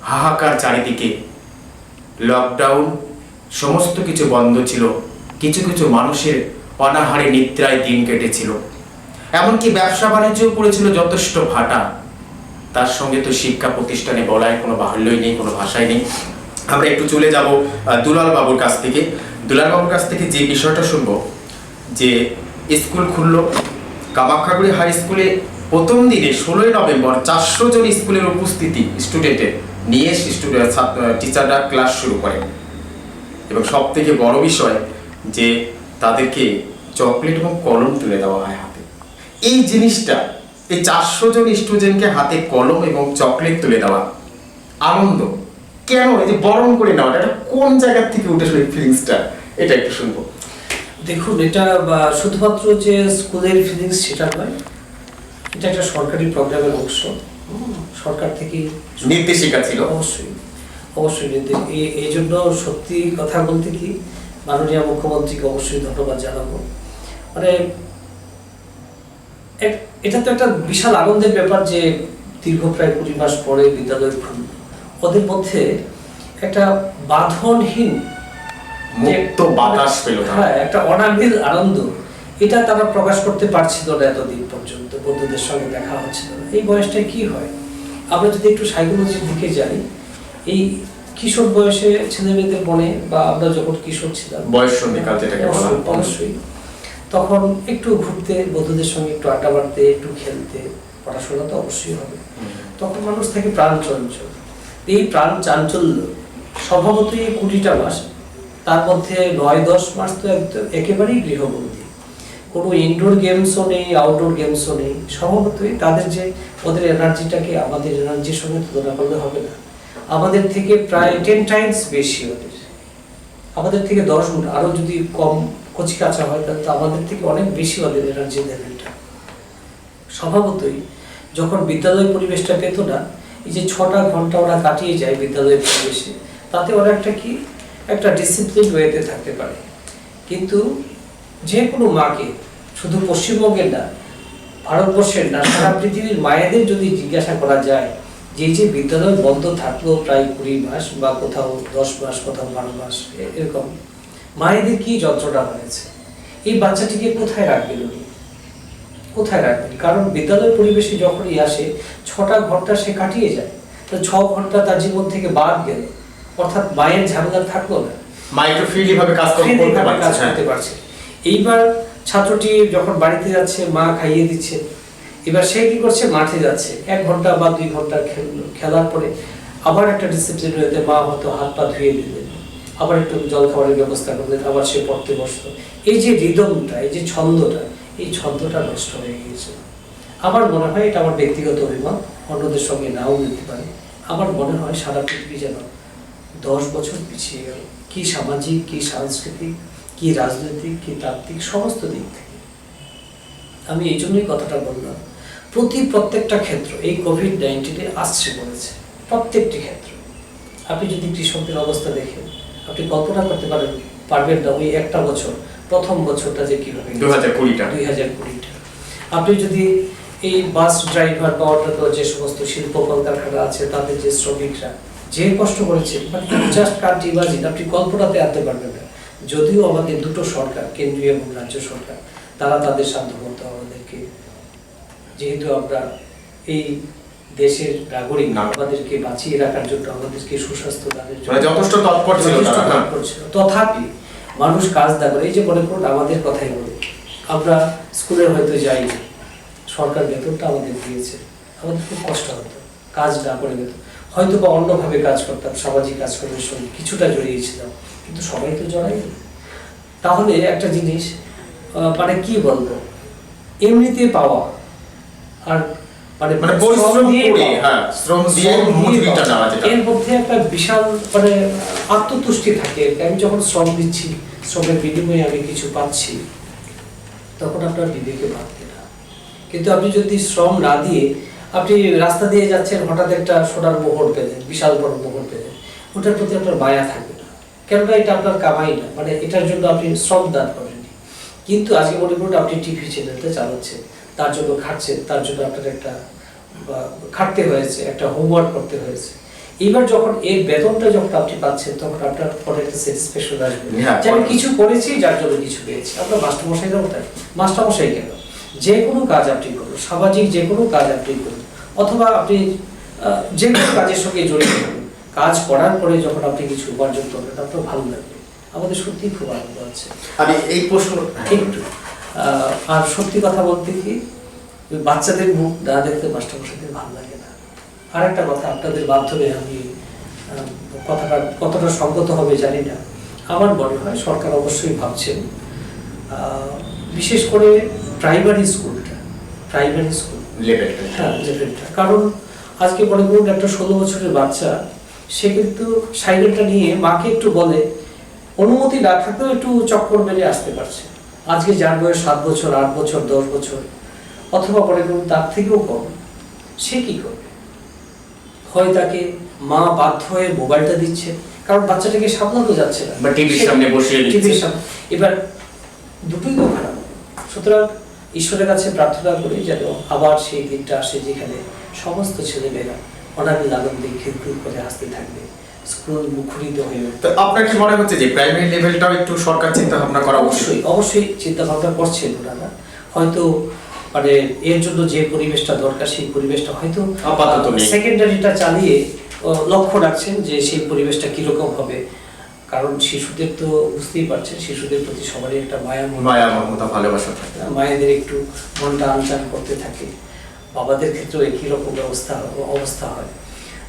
হাহাকার চারিদিকে, লকডাউন, সমস্ত কিছু বন্ধ ছিল, কিছু কিছু মানুষের অনাহারে নিদ্রায় দিন কেটেছিল, এমনকি ব্যবসা বাণিজ্যও পড়েছিল যথেষ্ট ভাটা। তার সঙ্গে তো শিক্ষা প্রতিষ্ঠানে বলায় কোনো বাহুল্যই নেই, কোনো ভাষাই নেই। আমরা একটু চলে যাব দুলাল বাবুর কাছ থেকে। দুলাল বাবুর কাছ থেকে যে বিষয়টা শুনবো যে স্কুল খুললো, কামাখ্যাগুড়ি হাই স্কুলে প্রথম দিনে 16 নভেম্বর 400 জন স্কুলের উপস্থিতি স্টুডেন্টের নিয়ে টিচাররা ক্লাস শুরু করে। এবং সব থেকে বড় বিষয় যে তাদেরকে চকলেট এবং কলম তুলে দেওয়া হয় হাতে। এই জিনিসটা, এই 400 জন স্টুডেন্টকে হাতে কলম এবং চকলেট তুলে দেওয়া, আনন্দ কেন, এই যে বরণ করে নেওয়া, এটা কোন জায়গা থেকে উঠে এই ফিলিংসটা, এটা একটু শুনবো। দেখুন, এটা শুধুমাত্র যে স্কুলের ফিলিংস সেটা নয়, এটা একটা সরকারি প্রোগ্রামের অংশ। সরকার থেকে নির্দেশিকা ছিল, অবশ্যই এই জন্য সত্যি কথা বলতে কি মাননীয় মুখ্যমন্ত্রীকে অবশ্যই ধন্যবাদ জানাবো। মানে এটা তো একটা বিশাল আনন্দের ব্যাপার যে দীর্ঘ প্রায় 20 মাস পরে বিদ্যালয় খুলল। ওদের মধ্যে একটা বাঁধনহীন মুক্ত বাতাস পেল, হ্যাঁ, একটা অনাবিল আনন্দ, এটা তারা প্রকাশ করতে পারছিল না এতদিন পর্যন্ত। বন্ধুদের সঙ্গে দেখা হচ্ছিল না। এই বয়সটায় কি হয়, আমরা যদি একটু সাইকোলজির দিকে যাই, এই কিশোর বয়সে ছেলে মেয়েদের মনে, বা আমরা যখন কিশোর ছিলাম, বয়ঃসন্ধিকাল যেটাকে বলা হয়, অবশ্যই তখন একটু ঘুরতে, বন্ধুদের সঙ্গে একটু আড্ডা মারতে, একটু খেলতে, পড়াশোনা তো অবশ্যই হবে। তখন মানুষ থাকে প্রাণ চঞ্চল। এই প্রাণ চাঞ্চল্য স্বভাবতই 20টা মাস, তার মধ্যে 9-10 মাস তো একেবারেই গৃহবন্দী। কোনো ইনডোর গেমসও নেই, আউটডোর গেমসও নেই। স্বভাবতই তাদের যে ওদের এনার্জিটাকে আমাদের এনার্জির সঙ্গে তুলনা করলে হবে না। আমাদের থেকে প্রায় 10 টাইমস বেশি ওদের, আমাদের থেকে 10 গুণ, আরো যদি কম কচি কাঁচা হয় তাহলে তো আমাদের থেকে অনেক বেশি ওদের এনার্জি লেভেলটা। স্বভাবতই যখন বিদ্যালয় পরিবেশটা পেত না, এই যে 6টা ঘন্টা ওরা কাটিয়ে যায় বিদ্যালয় পরিবেশে, তাতে ওরা একটা ডিসিপ্লিন ওয়েতে থাকতে পারে। কিন্তু যে কোনো মাকে, শুধু পশ্চিমবঙ্গের না, ভারতবর্ষের না, সারা পৃথিবীর মায়েদের যদি জিজ্ঞাসা করা যায় যে বিদ্যালয় বন্ধ থাকলো প্রায় 20 মাস, বা কোথাও 10 মাস, কোথাও 12 মাস, এরকম মায়েদের কি যন্ত্রণা হয়েছে, এই বাচ্চাটিকে কোথায় রাখবেন উনি, কোথায় রাখবেন? কারণ বিদ্যালয় পরিবেশে যখনই আসে 6টা ঘন্টা সে কাটিয়ে যায়, তো 6 ঘন্টা তার জীবন থেকে বাদ গেল, অর্থাৎ মায়ের ঝামেলা থাকলো না, মাইক্রো ফ্রিলি ভাবে কাজ করতে পারছে। এইবার ছাত্রটি যখন বাড়িতে যাচ্ছে, মা খাইয়ে দিচ্ছে, এবার সে কি করছে, মাঠে যাচ্ছে, 1 ঘন্টা বা 2 ঘন্টা খেলার পরে আবার একটা ডিসিপ্লিন হতে মা হয়তো হাত পা ধুয়ে দিলেন, আবার একটু জল খাবারের ব্যবস্থা করলেন, আবার সে পড়তে বসতো। এই যে রিদমটা, এই যে ছন্দটা, এই ছন্দটা নষ্ট হয়ে গিয়েছে। আমার মনে হয়, এটা আমার ব্যক্তিগত অভিমত, অন্যদের সঙ্গে নাও মিলতে পারে, আমার মনে হয় সারা পৃথিবী যেন 10 বছর পিছিয়ে গেল, কি সামাজিক, কি সাংস্কৃতিক, কি রাজনৈতিক, কি তাত্ত্বিক, সমস্ত দিক থেকে। আমি এই জন্যই কথাটা বললাম, প্রত্যেকটা ক্ষেত্র এই কোভিড-19 আসছে বলেছে, প্রত্যেকটি ক্ষেত্র। আপনি যদি কৃষকদের অবস্থা দেখেন, আপনি কল্পনা করতে পারবেন না ওই একটা বছর, প্রথম বছরটা যে কিভাবে 2020টা। আপনি যদি এই বাস ড্রাইভার বা অন্যান্য যে সমস্ত শিল্প কলকারখানা আছে, তাদের যে শ্রমিকরা যে কষ্ট করেছে, জাস্ট কান্ট ইমাজিন, আপনি কল্পনাতে আনতে পারবেন না। যদিও আমাদের দুটো সরকার, কেন্দ্রীয় এবং রাজ্য সরকার, তারা তাদের সাধ্যমতো আমাদেরকে, যেহেতু আমরা এই দেশের নাগরিক, আমাদেরকে বাঁচিয়ে রাখার জন্য, আমাদেরকে সুস্বাস্থ্য দানের জন্য যথেষ্ট তৎপর ছিল, তথাপি মানুষ কাজ না করে, এই যে মনে করুন আমাদের কথাই বলি, আমরা স্কুলে হয়তো যাই, সরকার বেতনটা আমাদের দিয়েছে, আমাদের খুব কষ্ট হতো, কাজ না করে বেতন, হয়তো বা অন্যভাবে কাজ করতাম, সামাজিক কাজকর্মের সঙ্গে কিছুটা জড়িয়েছিলাম, কিন্তু সবাই তো জড়াই। তাহলে একটা জিনিস, মানে কি বলবো, এমনিতে পাওয়া আর মানে এর মধ্যে একটা বিশাল মানে আত্মতুষ্টি থাকে। আমি যখন শ্রম দিচ্ছি, শ্রমের বিনিময়ে আমি কিছু পাচ্ছি, তখন আপনার বিবেকে বাঁধবে না। কিন্তু আপনি যদি শ্রম না দিয়ে আপনি রাস্তা দিয়ে যাচ্ছেন, হঠাৎ একটা সোনার মোহর পেলেন, বিশাল বড় মোহর পেলেন, ওটার প্রতি আপনার মায়া থাকবে না, কেননা এটা আপনার কামাই না, মানে এটার জন্য আপনি শ্রম দান করেননি। কিন্তু আজকে মনে করুন আপনি টিভি চ্যানেলটা চালাচ্ছেন, তার জন্য খাটছেন, তার জন্য আপনার একটা খাটতে হয়েছে, একটা হোমওয়ার্ক করতে হয়েছে। এবার যখন এই বেতনটা যখন আপনি পাচ্ছেন, তখন আপনার পরে একটা স্যাটিসফ্যাকশন আসবে যে আমি কিছু করেছি, যার জন্য কিছু পেয়েছি। আমরা মাস্টারমশাইরাও তাই, মাস্টারমশাই কেন, যে কোনো কাজ আপনি করুন, সামাজিক যে কোনো কাজ আপনি করুন, অথবা আপনি যে কোনো কাজের সঙ্গে জড়িত থাকুন, কাজ করার পরে যখন আপনি কিছু উপার্জন করবেন, আপনার ভালো লাগবে। আমাদের সত্যি খুব আনন্দ আছে। আমি এই প্রশ্ন একটু আর সত্যি কথা বলতে কি, বাচ্চাদের মুখ না দেখতে মাস্টারমশাইদের ভালো লাগে না। আর একটা কথা, আপনাদের মাধ্যমে আমি কথাটা কতটা সঙ্গত হবে জানি না, আমার মনে হয় সরকার অবশ্যই ভাবছেন, বিশেষ করে প্রাইমারি স্কুল লেভেলটা, হ্যাঁ লেভেলটা। কারণ আজকে মনে করুন একটা 16 বছরের বাচ্চা, সে কিন্তু সাইকেলটা নিয়ে মাকে একটু বলে, অনুমতি না থাকলেও একটু চক্কর মেরে আসতে পারছে। আজকে যার বয়স 7 বছর, 8 বছর, 10 বছর, অথবা মনে করুন তার থেকেও কম, সে কি করবে? হয় তাকে মা বাধ্য হয়ে মোবাইলটা দিচ্ছে, কারণ বাচ্চাটাকে সামলানো যাচ্ছে না, টিভির সামনে বসিয়ে দিচ্ছে। এবার দুটোই তো খারাপ। সুতরাং ঈশ্বরের কাছে প্রার্থনা করি যেন আবার সেই দিনটা আসে, যেখানে সমস্ত ছেলেমেয়েরা অনাবিল আনন্দে খিলখিল করে আসতে থাকবে, স্কুল মুখরিত হয়ে। তো আপনার কি মনে হচ্ছে যে প্রাইমারি লেভেলটাও একটু সরকার চিন্তা ভাবনা করা? অবশ্যই চিন্তা ভাবনা করছেন ওনারা, হয়তো মানে এর জন্য যে পরিবেশটা দরকার, সেই পরিবেশটা হয়তো আপাতত সেকেন্ডারিটা চালিয়ে লক্ষ্য রাখছেন যে সেই পরিবেশটা কিরকম হবে। কারণ শিশুদের তো বুঝতেই পারছেন, শিশুদের প্রতি সবারই একটা মায়া মমতা, ভালোবাসা থাকে, মায়েদের একটু মনটা আনচান করতে থাকে, বাবাদের ক্ষেত্রেও একই রকম অবস্থা হয়।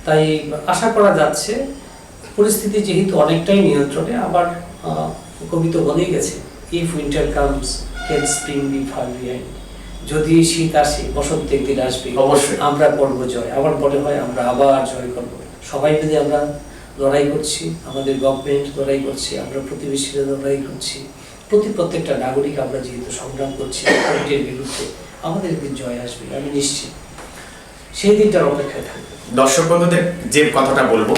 তাই আশা করা যাচ্ছে পরিস্থিতি যেহেতু অনেকটাই নিয়ন্ত্রণে। আবার কবি তো বলেই গেছে, if winter comes can spring be far behind, যদি শীত আসে, বসন্ত একদিন আসবে, অবশ্যই আমরা করবো জয়। আমার মনে হয় আমরা আবার জয় করবো। সবাই মিলে আমরা লড়াই করছি, আমাদের গভর্নমেন্ট লড়াই করছি, আমরা প্রতিবেশীরা লড়াই করছি, প্রত্যেকটা নাগরিক আমরা যেহেতু সংগ্রাম করছি কোভিডের বিরুদ্ধে, আমাদের একদিন জয় আসবে, আমি নিশ্চিত। সেই দিনটার অপেক্ষায় থাকবে। দর্শক বন্ধুদের যে কথাটা বলবো,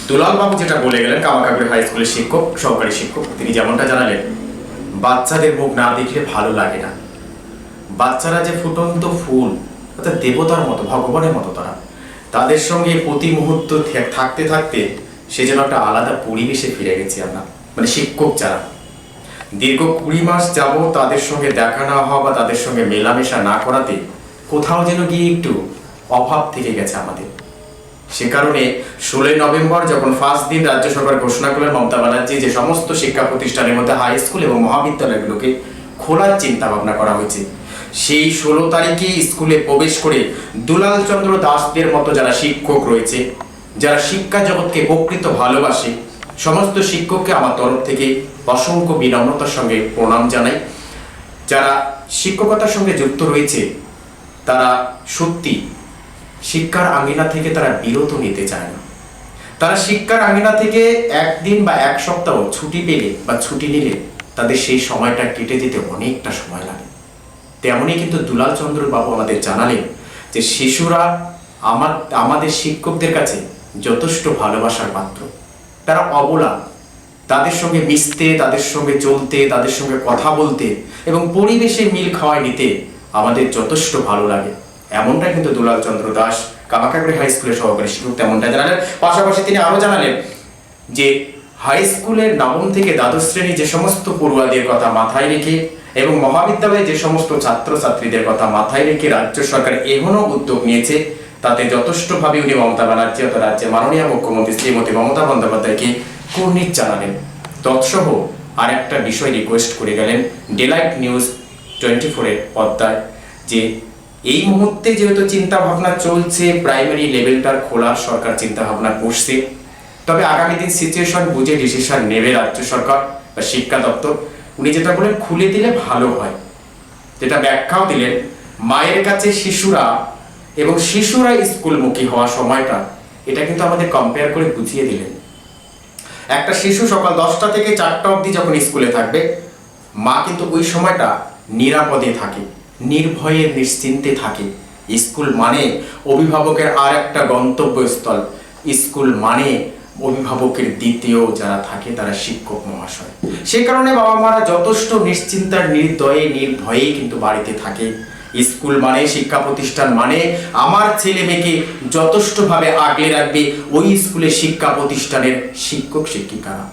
দুলাল বাবু যেটা বলে গেলেন, কামারখালী হাই স্কুলের শিক্ষক, সহকারী শিক্ষক, তিনি যেমনটা জানালেন, বাচ্চাদের মুখ না দেখলে ভালো লাগে না। বাচ্চারা যে ফুটন্ত ফুল, অর্থাৎ দেবতার মতো, ভগবানের মতো তারা, তাদের সঙ্গে প্রতি মুহূর্ত থাকতে থাকতে সে যেন একটা আলাদা পরিবেশে ফিরে গেছি আমরা, মানে শিক্ষক যারা। দীর্ঘ 20 মাস যাব তাদের সঙ্গে দেখা না হওয়া বা তাদের সঙ্গে মেলামেশা না করাতে কোথাও যেন গিয়ে একটু অভাব থেকে গেছে আমাদের। সে কারণে 16 নভেম্বর যখন ফার্স্ট দিন রাজ্য সরকার ঘোষণা করলেন মমতা ব্যানার্জি যে সমস্ত শিক্ষা প্রতিষ্ঠানের মধ্যে হাই স্কুল এবং মহাবিদ্যালয়গুলোকে খোলার চিন্তা ভাবনা করা হয়েছে, সেই 16 তারিখে স্কুলে প্রবেশ করে দুলাল চন্দ্র দাসদের মতো যারা শিক্ষক রয়েছে, যারা শিক্ষা জগৎকে প্রকৃত ভালোবাসে, সমস্ত শিক্ষককে আমার তরফ থেকে অসংখ্য বিনম্রতার সঙ্গে প্রণাম জানাই। যারা শিক্ষকতার সঙ্গে যুক্ত রয়েছে তারা সত্যি শিক্ষার আঙিনা থেকে তারা বিরত নিতে চায় না। তারা শিক্ষার আঙিনা থেকে একদিন বা এক সপ্তাহ ছুটি পেলে বা ছুটি নিলে তাদের সেই সময়টা কেটে যেতে অনেকটা সময় লাগে। তেমনই কিন্তু দুলাল চন্দ্র বাবু আমাদের জানালেন যে শিশুরা আমাদের শিক্ষকদের কাছে যথেষ্ট ভালোবাসার পাত্র, তারা অবলা, তাদের সঙ্গে মিশতে, তাদের সঙ্গে চলতে, তাদের সঙ্গে কথা বলতে এবং পরিবেশে মিল খাওয়ায় নিতে আমাদের যথেষ্ট ভালো লাগে। এমনটা কিন্তু দুলাল চন্দ্র দাস কামাখ্যাগুড়ি হাই স্কুলের সহকারী শিক্ষক তেমনটা জানালেন। পাশাপাশি তিনি আরো জানালেন যে হাই স্কুলের নবম থেকে দ্বাদশ শ্রেণী যে সমস্ত পড়ুয়াদের কথা মাথায় রেখে এবং মহাবিদ্যালয়ে যে সমস্ত ছাত্রছাত্রীদের কথা মাথায় রেখে রাজ্য সরকার এখনো উদ্যোগ নিয়েছে, তাতে যথেষ্টভাবে উনি মমতা ব্যানার্জি অর্থাৎ রাজ্যের মাননীয় মুখ্যমন্ত্রী শ্রীমতী মমতা বন্দ্যোপাধ্যায়কে কুর্নিশ জানালেন। তৎসহ আর একটা বিষয় রিকোয়েস্ট করে গেলেন ডেলাইট নিউজ 24-এর পর্দায় যে এই মুহূর্তে যেহেতু চিন্তা ভাবনা চলছে প্রাইমারি লেভেলটার খোলার সরকার চিন্তা ভাবনা করছে, তবে আগামী দিন সিচুয়েশন বুঝে ডিসিশন নেবে রাজ্য সরকার বা শিক্ষা দপ্তর। উনি যেটা বলেন খুলে দিলে ভালো হয়, যেটা ব্যাখ্যাও দিলেন মায়ের কাছে শিশুরা এবং শিশুরা স্কুলমুখী হওয়া সময়টা, এটা কিন্তু আমাদের কম্পেয়ার করে বুঝিয়ে দিলেন। একটা শিশু সকাল 10টা থেকে 4টা অবধি যখন স্কুলে থাকবে, মা কিন্তু ওই সময়টা নিরাপদে থাকে, নির্ভয়ে নিশ্চিন্তে থাকে। স্কুল মানে অভিভাবকের আর একটা গন্তব্যস্থল, স্কুল মানে অভিভাবকের দ্বিতীয় যারা থাকে তারা শিক্ষক মহাশয়। সে কারণে বাবা মারা যথেষ্ট নিশ্চিন্তার নির্ভয়ে কিন্তু বাড়িতে থাকে। স্কুল মানে, শিক্ষা প্রতিষ্ঠান মানে আমার ছেলে মেয়েকে যথেষ্টভাবে আগলে রাখবে ওই স্কুলের শিক্ষা প্রতিষ্ঠানের শিক্ষক শিক্ষিকারা।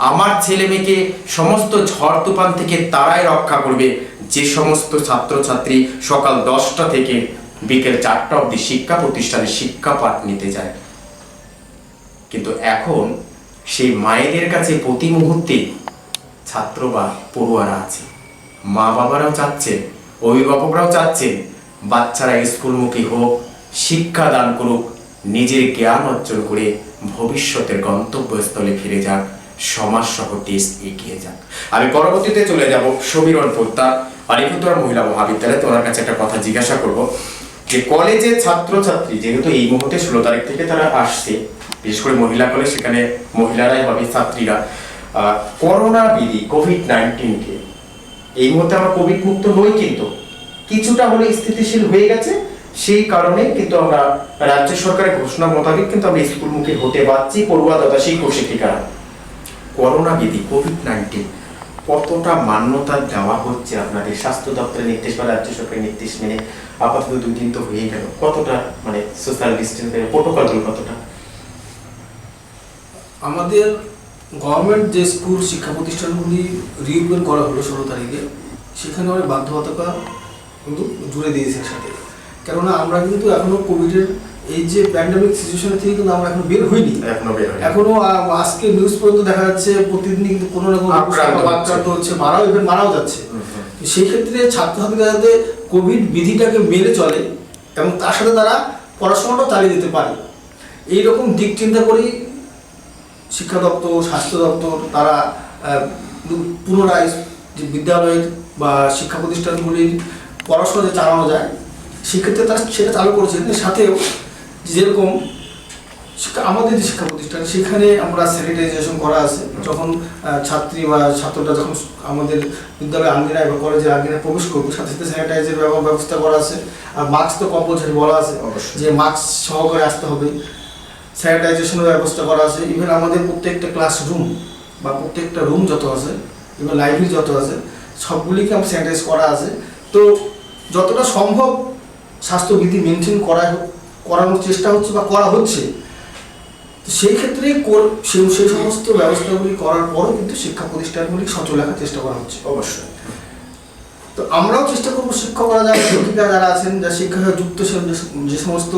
আমার ছেলে মেয়েকে সমস্ত ঝড় তুফান থেকে তারাই রক্ষা করবে যে সমস্ত ছাত্রছাত্রী সকাল 10টা থেকে বিকেল 4টা অবধি শিক্ষা প্রতিষ্ঠানে শিক্ষা পাঠ নিতে যায়। কিন্তু এখন সেই মায়েদের কাছে প্রতি মুহূর্তে ছাত্র বা পড়ুয়ারা আছে, মা বাবারাও চাচ্ছেন, অভিভাবকরাও চাচ্ছেন বাচ্চারা স্কুলমুখী হোক, শিক্ষা দান করুক, নিজের জ্ঞান অর্জন করে ভবিষ্যতের গন্তব্যস্থলে ফিরে যাক, সমাজ সহ দেশ এগিয়ে যাক। আমি পরবর্তীতে চলে যাব সমীরণ পোদ্দার আলিপুরদুয়ার মহিলা মহাবিদ্যালয়ে। তোমার কাছে একটা কথা জিজ্ঞাসা করব যে কলেজের ছাত্রছাত্রী যেহেতু এই মুহূর্তে 16 তারিখ থেকে তারা আসছে, বিশেষ করে মহিলা কলেজ, সেখানে মহিলারাই হবে ছাত্রীরা, করোনা বিধি কোভিড-19কে এই মুহূর্তে আমরা কোভিড মুক্ত নই, কিন্তু কিছুটা হলে স্থিতিশীল হয়ে গেছে। সেই কারণে কিন্তু আমরা রাজ্য সরকারের ঘোষণা মোতাবেক কিন্তু আমরা স্কুলমুখী হতে পারছি পড়ুয়া তথা শিক্ষক শিক্ষিকারা। করোনা বিধি কোভিড-19 কতটা মান্যতা দেওয়া হচ্ছে আপনাদের স্বাস্থ্য দপ্তরের নির্দেশ বা রাজ্য সরকারের নির্দেশ মেনে? আপাতত 2 দিন তো হয়ে গেল, কতটা মানে সোশ্যাল ডিস্টেন্সের প্রোটোকলগুলো কতটা? আমাদের গভর্নমেন্ট যে স্কুল শিক্ষা প্রতিষ্ঠানগুলি রিওপেন করা হলো 16 তারিখে, সেখানে অনেক বাধ্যবাধকতা কিন্তু জুড়ে দিয়েছে সাথে। কেননা আমরা কিন্তু এখনো কোভিডের এই যে প্যান্ডেমিক সিচুয়েশন থেকে কিন্তু আমরা এখনো বের হইনি। এখনো আজকে নিউজ পর্যন্ত দেখা যাচ্ছে প্রতিদিনই কিন্তু কোনো রকম আক্রান্ত হচ্ছে, মারাও যাচ্ছে। সেই ক্ষেত্রে ছাত্রছাত্রীরা যাতে কোভিড বিধিটাকে মেনে চলে এবং তার সাথে তারা পড়াশোনাটাও চালিয়ে যেতে পারে, এইরকম দিক চিন্তা করেই শিক্ষা দপ্তর, স্বাস্থ্য দপ্তর তারা পুনরায় যে বিদ্যালয়ের বা শিক্ষা প্রতিষ্ঠানগুলির পড়াশোনা যে চালানো যায় সেক্ষেত্রে তারা সেটা চালু করেছে। সাথেও যেরকম আমাদের যে শিক্ষা প্রতিষ্ঠান সেখানে আমরা স্যানিটাইজেশন করা আছে, যখন ছাত্রী বা ছাত্রটা যখন আমাদের বিদ্যালয় আঙ্গিনায় বা কলেজের আঙ্গিনায় প্রবেশ করবে সাথে সাথে স্যানিটাইজের ব্যবস্থা করা আছে। আর মাস্ক তো কম্পালসারি বলা আছে যে মাস্ক সহকারে আসতে হবে, স্যানিটাইজেশনের ব্যবস্থা করা আছে। ইভেন আমাদের প্রত্যেকটা ক্লাসরুম বা প্রত্যেকটা রুম যত আছে, ইভেন লাইব্রেরি যত আছে সবগুলিকে আমরা স্যানিটাইজ করা আছে। তো যতটা সম্ভব স্বাস্থ্যবিধি মেনটেন করানোর চেষ্টা হচ্ছে বা করা হচ্ছে। তো সেই ক্ষেত্রে সেই সমস্ত ব্যবস্থাগুলি করার পরও কিন্তু শিক্ষা প্রতিষ্ঠানগুলি সচল রাখার চেষ্টা করা হচ্ছে। অবশ্যই। তো আমরাও চেষ্টা করবো শিক্ষকরা যারা শিক্ষিকা যারা আছেন, যারা শিক্ষার যুক্ত যে সমস্ত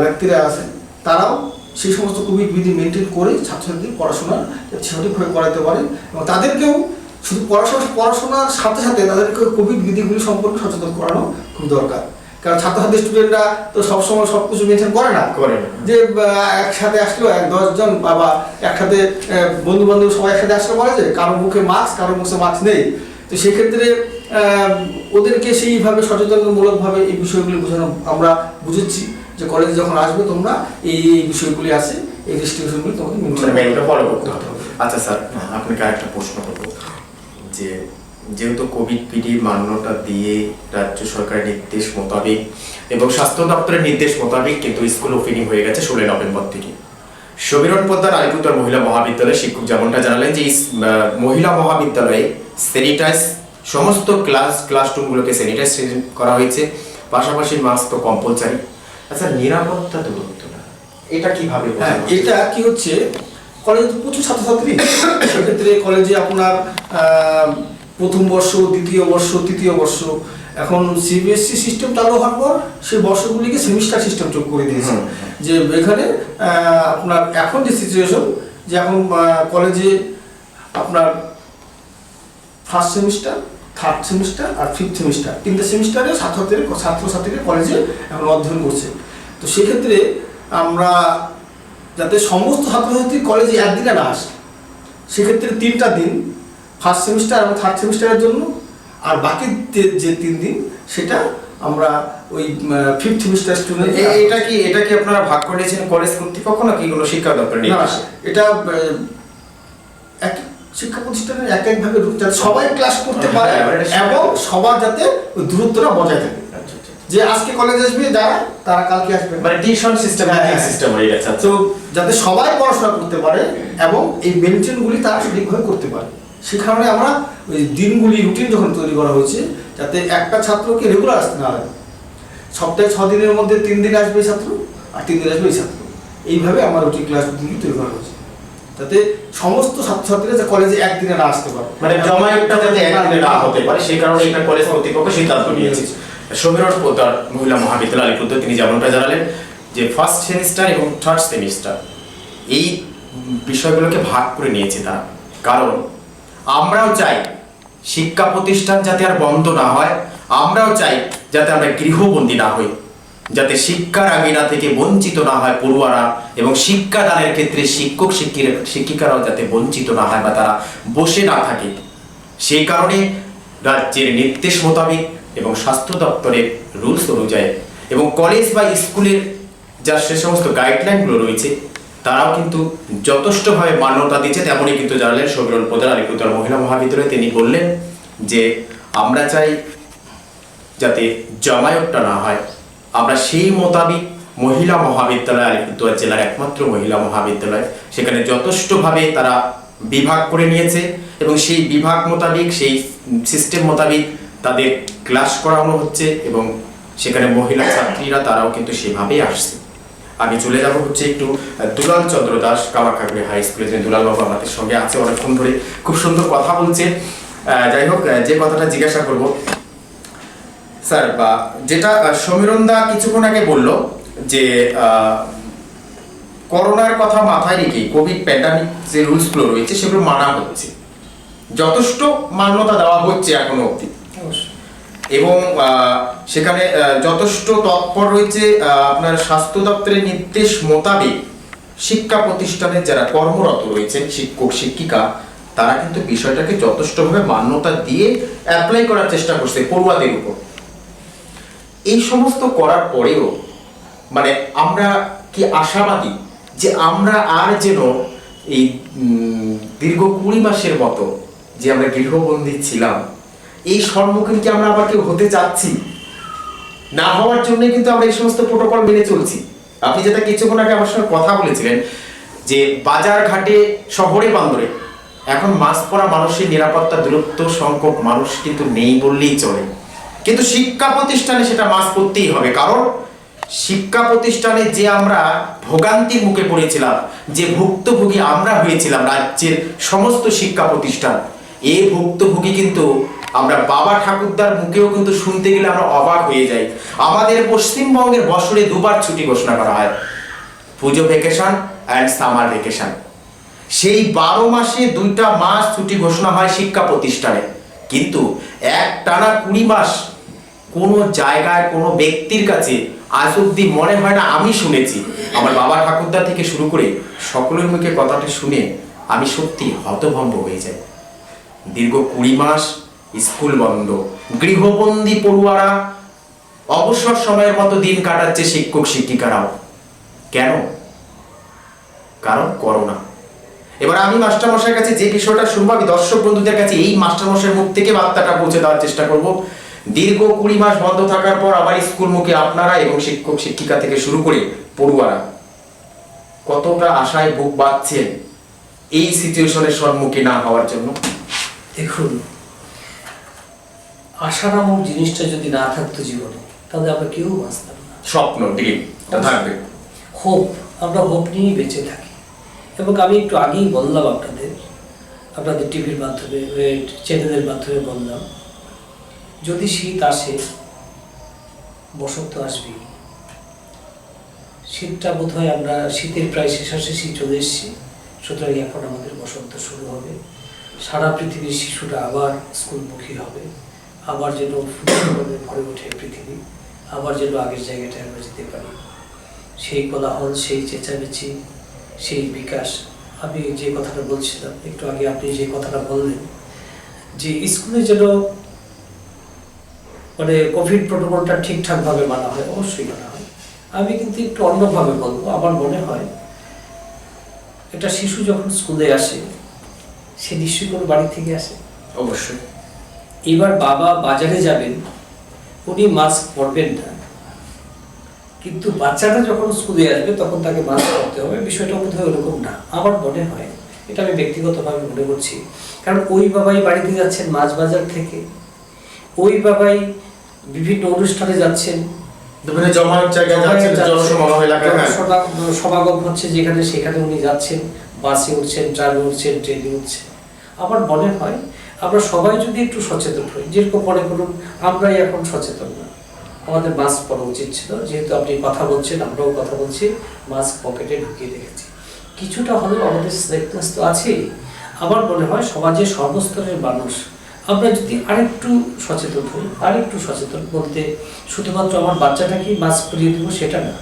ব্যক্তিরা আছেন, তারাও সেই সমস্ত কোভিড বিধি মেনটেন করে ছাত্রছাত্রীর পড়াশোনা সঠিকভাবে করাতে পারে এবং তাদেরকেও শুধু পড়াশোনার সাথে সাথে তাদেরকে কোভিড বিধিগুলি সম্পর্কে সচেতন করানো খুব দরকার। কারণ ছাত্রছাত্রী স্টুডেন্টরা তো সবসময় সব কিছু মেনটেন করে না, যে একসাথে আসলো 10 জন বা একসাথে বন্ধু বান্ধব সবাই একসাথে আসলে বলে যে কারো মুখে মাস্ক, কারো মুখে মাস্ক নেই। তো সেক্ষেত্রে ওদেরকে সেইভাবে সচেতনমূলকভাবে এই বিষয়গুলি বোঝানো, আমরা বুঝেছি যে কলেজে যখন আসবে তোমরা এই বিষয়গুলি আছে, এই রেস্ট্রিকশনগুলি তোমাকে মেনুটা ফলো করতে হবে। আচ্ছা স্যার, আপনাকে আরেকটা প্রশ্ন করব, যে যেহেতু কোভিড বিধির মান্যতা দিয়ে রাজ্য সরকারের নির্দেশ মোতাবেক এবং স্বাস্থ্য দপ্তরের নির্দেশ মোতাবেক কিন্তু স্কুল ওপেনিং হয়ে গেছে 16 নভেম্বর থেকে। সমীরণ পোদ্দার আলিপুরদুয়ার মহিলা মহাবিদ্যালয়ের শিক্ষক যেমনটা জানালেন যে মহিলা মহাবিদ্যালয়ে স্যানিটাইজ সমস্ত ক্লাসরুমগুলোকে স্যানিটাইজ করা হয়েছে, পাশাপাশি মাস্ক তো কম্পালসারি। আচ্ছা, নিরাপত্তা দূরত্বটা এটা কিভাবে? এটা কি হচ্ছে, কলেজে তো প্রচুর ছাত্রছাত্রী, সেক্ষেত্রে কলেজে আপনার প্রথম বর্ষ, দ্বিতীয় বর্ষ, তৃতীয় বর্ষ, এখন সিবিএসসি সিস্টেম চালু হওয়ার পর সেই বর্ষগুলিকে সেমিস্টার সিস্টেম যোগ করে দিয়েছে। যে এখানে আপনার এখন যে সিচুয়েশন, যে এখন কলেজে আপনার ফার্স্ট সেমিস্টার, থার্ড সেমিস্টার আর ফিফথ সেমিস্টার, 3টে সেমিস্টারে ছাত্রছাত্রীরা কলেজে এখন অধ্যয়ন করছে। তো সেক্ষেত্রে আমরা যাতে সমস্ত ছাত্রছাত্রী কলেজে একদিনে না আসে, সেক্ষেত্রে 3টা দিন ফার্স্ট সেমিস্টার এবং থার্ড সেমিস্টারের জন্য, আর বাকি যে 3 দিন সেটা আমরা ওই ফিফথ সেমিস্টার স্টুডেন্ট। এটা কি আপনারা ভাগ করে নিয়েছেন কলেজ কর্তৃপক্ষ নাকি কোনো শিক্ষা দপ্তর নিয়ে? এটা এক শিক্ষা প্রতিষ্ঠানের এক একভাবে যাতে সবাই ক্লাস করতে পারে এবং সবার যাতে ওই দূরত্বটা বজায় থাকে। যে আজকে কলেজ আসবে যারা, তারা কালকে আসবে, মানে টিউশন সিস্টেম হয়ে গেছে। তো যাতে সবাই পড়াশোনা করতে পারে এবং এই মেনটেনগুলি তারা সঠিকভাবে করতে পারে, সে কারণে আমরা ওই দিনগুলি রুটিন যখন তৈরি করা হয়েছে, যাতে একটা ছাত্রকে রেগুলার আসতে না লাগে, সপ্তাহে 6 দিনের মধ্যে 3 দিন আসবে ছাত্র আর 3 দিন আসবে এই ছাত্র, এইভাবে আমার রুটিন ক্লাসগুলি তৈরি করা হয়েছে, যাতে সমস্ত ছাত্রছাত্রীরা কলেজে একদিনে না আসতে পারে, মানে জমায়েতটা যাতে একদিনে না হতে পারে, সেই কারণে এটা কলেজ কর্তৃপক্ষ সিদ্ধান্ত নিয়েছে। সমীরণ পোদ্দার মহিলা মহাবিদ্যালয় আলিপুরদুয়ার তিনি যেমনটা জানালেন যে ফার্স্ট সেমিস্টার এবং থার্ড সেমিস্টার এই বিষয়গুলোকে ভাগ করে নিয়েছে তারা, কারণ আমরাও চাই শিক্ষা প্রতিষ্ঠান যাতে আর বন্ধ না হয়, আমরাও চাই যাতে আমরা গৃহবন্দী না হই, যাতে শিক্ষার আঙিনা থেকে বঞ্চিত না হয় পড়ুয়ারা, এবং শিক্ষাদানের ক্ষেত্রে শিক্ষিকারাও যাতে বঞ্চিত না হয় বা তারা বসে না থাকে। সেই কারণে রাজ্যের নির্দেশ মোতাবেক এবং স্বাস্থ্য দপ্তরের রুলস অনুযায়ী এবং কলেজ বা স্কুলের যা সে সমস্ত গাইডলাইনগুলো রয়েছে তারাও কিন্তু যথেষ্টভাবে মান্যতা দিচ্ছে। তেমনই কিন্তু জানালেন সমীরণ পোদ্দার আলিপুরদুয়ার মহিলা মহাবিদ্যালয়ে। তিনি বললেন যে আমরা চাই যাতে জমায়েতটা না হয়, আমরা সেই মোতাবিক মহিলা মহাবিদ্যালয় আলিপুরদুয়ার জেলার একমাত্র মহিলা মহাবিদ্যালয়, সেখানে যথেষ্টভাবে তারা বিভাগ করে নিয়েছে এবং সেই বিভাগ মোতাবিক সেই সিস্টেম মোতাবিক তাদের ক্লাস করানো হচ্ছে এবং সেখানে মহিলা ছাত্রীরা তারাও কিন্তু সেভাবেই আসছে। আমি চলে যাব হচ্ছে একটু দুলাল চন্দ্র দাস কামারখাগুড়ি হাই স্কুলে, যে দুলাল বাবু আমাদের সঙ্গে আছে, অনেকক্ষণ ধরে খুব সুন্দর কথা বলছে। যাই হোক, যে কথাটা জিজ্ঞাসা করব স্যার, বা যেটা সমীরণ দা কিছুক্ষণ আগে বলল যে করোনার কথা মাথায় রেখে কোভিড প্যান্ডামিক যে রুলসগুলো রয়েছে সেগুলো মানা হচ্ছে, যথেষ্ট মান্যতা দেওয়া হচ্ছে এখনো অবধি, এবং সেখানে যথেষ্ট তৎপর রয়েছে আপনার স্বাস্থ্য দপ্তরের নির্দেশ মোতাবেক শিক্ষা প্রতিষ্ঠানে যারা কর্মরত রয়েছেন শিক্ষক শিক্ষিকা, তারা কিন্তু বিষয়টাকে যথেষ্টভাবে মান্যতা দিয়ে অ্যাপ্লাই করার চেষ্টা করছে পড়ুয়াদের উপর। এই সমস্ত করার পরেও মানে আমরা কি আশাবাদী যে আমরা আর যেন এই দীর্ঘ 20 মাসের মতো যে আমরা গৃহবন্দী ছিলাম, এই সম্মুখীন কি আমরা আবার কেউ হতে চাচ্ছি? না হওয়ার জন্য কিন্তু আমরা এই সমস্ত প্রোটোকল মেনে চলছি। আপনি যেটা কিছুক্ষণ আগে আমার সঙ্গে কথা বলেছিলেন যে বাজার ঘাটে শহরে বান্দরে এখন মাস্ক পরা মানুষের নিরাপত্তা দূরত্ব সংখ্যক মানুষ কিন্তু নেই বললেই চলে, কিন্তু শিক্ষা প্রতিষ্ঠানে সেটা মাস্ক পরতেই হবে, কারণ শিক্ষা প্রতিষ্ঠানে যে আমরা ভোগান্তির মুখে পড়েছিলাম, যে ভুক্তভোগী আমরা হয়েছিলাম রাজ্যের সমস্ত শিক্ষা প্রতিষ্ঠান, এই ভুক্তভোগী কিন্তু আমরা বাবা ঠাকুরদার মুখেও কিন্তু শুনতে গেলে আমরা অবাক হয়ে যাই। আমাদের পশ্চিমবঙ্গের বছরে দুবার ছুটি ঘোষণা করা হয়, পুজো ভ্যাকেশন অ্যান্ড সামার ভ্যাকেশন। সেই 12 মাসে 2টা মাস ছুটি ঘোষণা হয় শিক্ষা প্রতিষ্ঠানে, কিন্তু এক টানা 20 মাস কোনো জায়গায় কোনো ব্যক্তির কাছে আজ অব্দি মনে হয় না আমি শুনেছি। আমার বাবা ঠাকুরদা থেকে শুরু করে সকলের মুখে কথাটা শুনে আমি সত্যি হতভম্ব হয়ে যাই। দীর্ঘ 20 মাস স্কুল বন্ধ, গৃহবন্দী পড়ুয়ারা অবসর সময়ের মতো দিন কাটাচ্ছে শিক্ষক শিক্ষিকারাও। কেন? কারণ করোনা। এবার আমি মাস্টারমশাইয়ের কাছে যে বিষয়টা শুনবো, আমি দর্শক বন্ধুদের কাছে এই মাস্টারমশাইয়ের মুখ থেকে বার্তাটা পৌঁছে দেওয়ার চেষ্টা করব। দীর্ঘ 20 মাস বন্ধ থাকার পর আবার স্কুল মুখে আপনারা এবং শিক্ষক শিক্ষিকা থেকে শুরু করে পড়ুয়ারা কতটা আশায় বুক বাঁধছেন এই সিচুয়েশনের সম্মুখীন না হওয়ার জন্য। দেখুন, আশা নামক জিনিসটা যদি না থাকতো জীবনে, তাহলে আমরা কেউ বাঁচতাম না। স্বপ্ন, ড্রিম থাকবে, হোপ, আমরা হোপ নিয়েই বেঁচে থাকি। এবং আমি একটু আগেই বললাম আপনাদের টিভির মাধ্যমে, চ্যানেলের মাধ্যমে বললাম, যদি শীত আসে বসন্ত আসবে। শীতটা বোধ হয় আমরা শীতের প্রায় শেষাশেষি চলে এসেছি, সুতরাং এখন আমাদের বসন্ত শুরু হবে। সারা পৃথিবীর শিশুরা আবার স্কুলমুখী হবে, আবার যেন ফুটবলে ভরে ওঠে পৃথিবী, আবার যেন আগের জায়গাটায় আমরা যেতে পারি। সেই কোলাহল, সেই চেঁচামেচি, সেই বিকাশ। আমি যে কথাটা বলছিলাম একটু আগে, আপনি যে কথাটা বললেন যে স্কুলে যেন মানে কোভিড প্রোটোকলটা ঠিকঠাকভাবে মানা হয়, অবশ্যই মানা হয়। আমি কিন্তু একটু অন্যভাবে বলবো। আমার মনে হয় একটা শিশু যখন স্কুলে আসে, সে নিশ্চয়ই কোনো বাড়ি থেকে আসে, অবশ্যই। এবার বাবা বাজারে যাবেন, উনি মাস্ক পরবেন না, কিন্তু বাচ্চাটা যখন স্কুলে আসবে তখন তাকে মাস্ক পরতে হবে। বিষয়টা বোধহয় ওরকম না, আমার মনে হয়। এটা আমি ব্যক্তিগতভাবে মনে করছি। কারণ ওই বাবাই বাড়িতে যাচ্ছেন মাছ বাজার থেকে, ওই বাবাই বিভিন্ন অনুষ্ঠানে যাচ্ছেন, সমাগম হচ্ছে যেখানে, সেখানে উনি যাচ্ছেন, বাসে উঠছেন, ট্রামে উঠছেন, ট্রেনে উঠছেন। আমার মনে হয় আমরা সবাই যদি একটু সচেতন হই, যেরকম মনে করুন আমরাই এখন সচেতন না, আমাদের মাস্ক পরা উচিত ছিল। যেহেতু আপনি কথা বলছেন, আমরাও কথা বলছি, মাস্ক পকেটে ঢুকিয়ে রেখেছি। কিছুটা হলেও আমাদের স্নেকনেস তো আছেই। আমার মনে হয় সমাজের সর্বস্তরের মানুষ আমরা যদি আরেকটু সচেতন হই, আরেকটু সচেতন বলতে শুধুমাত্র আমার বাচ্চাটাকেই মাস্ক পরিয়ে দেবো সেটা না,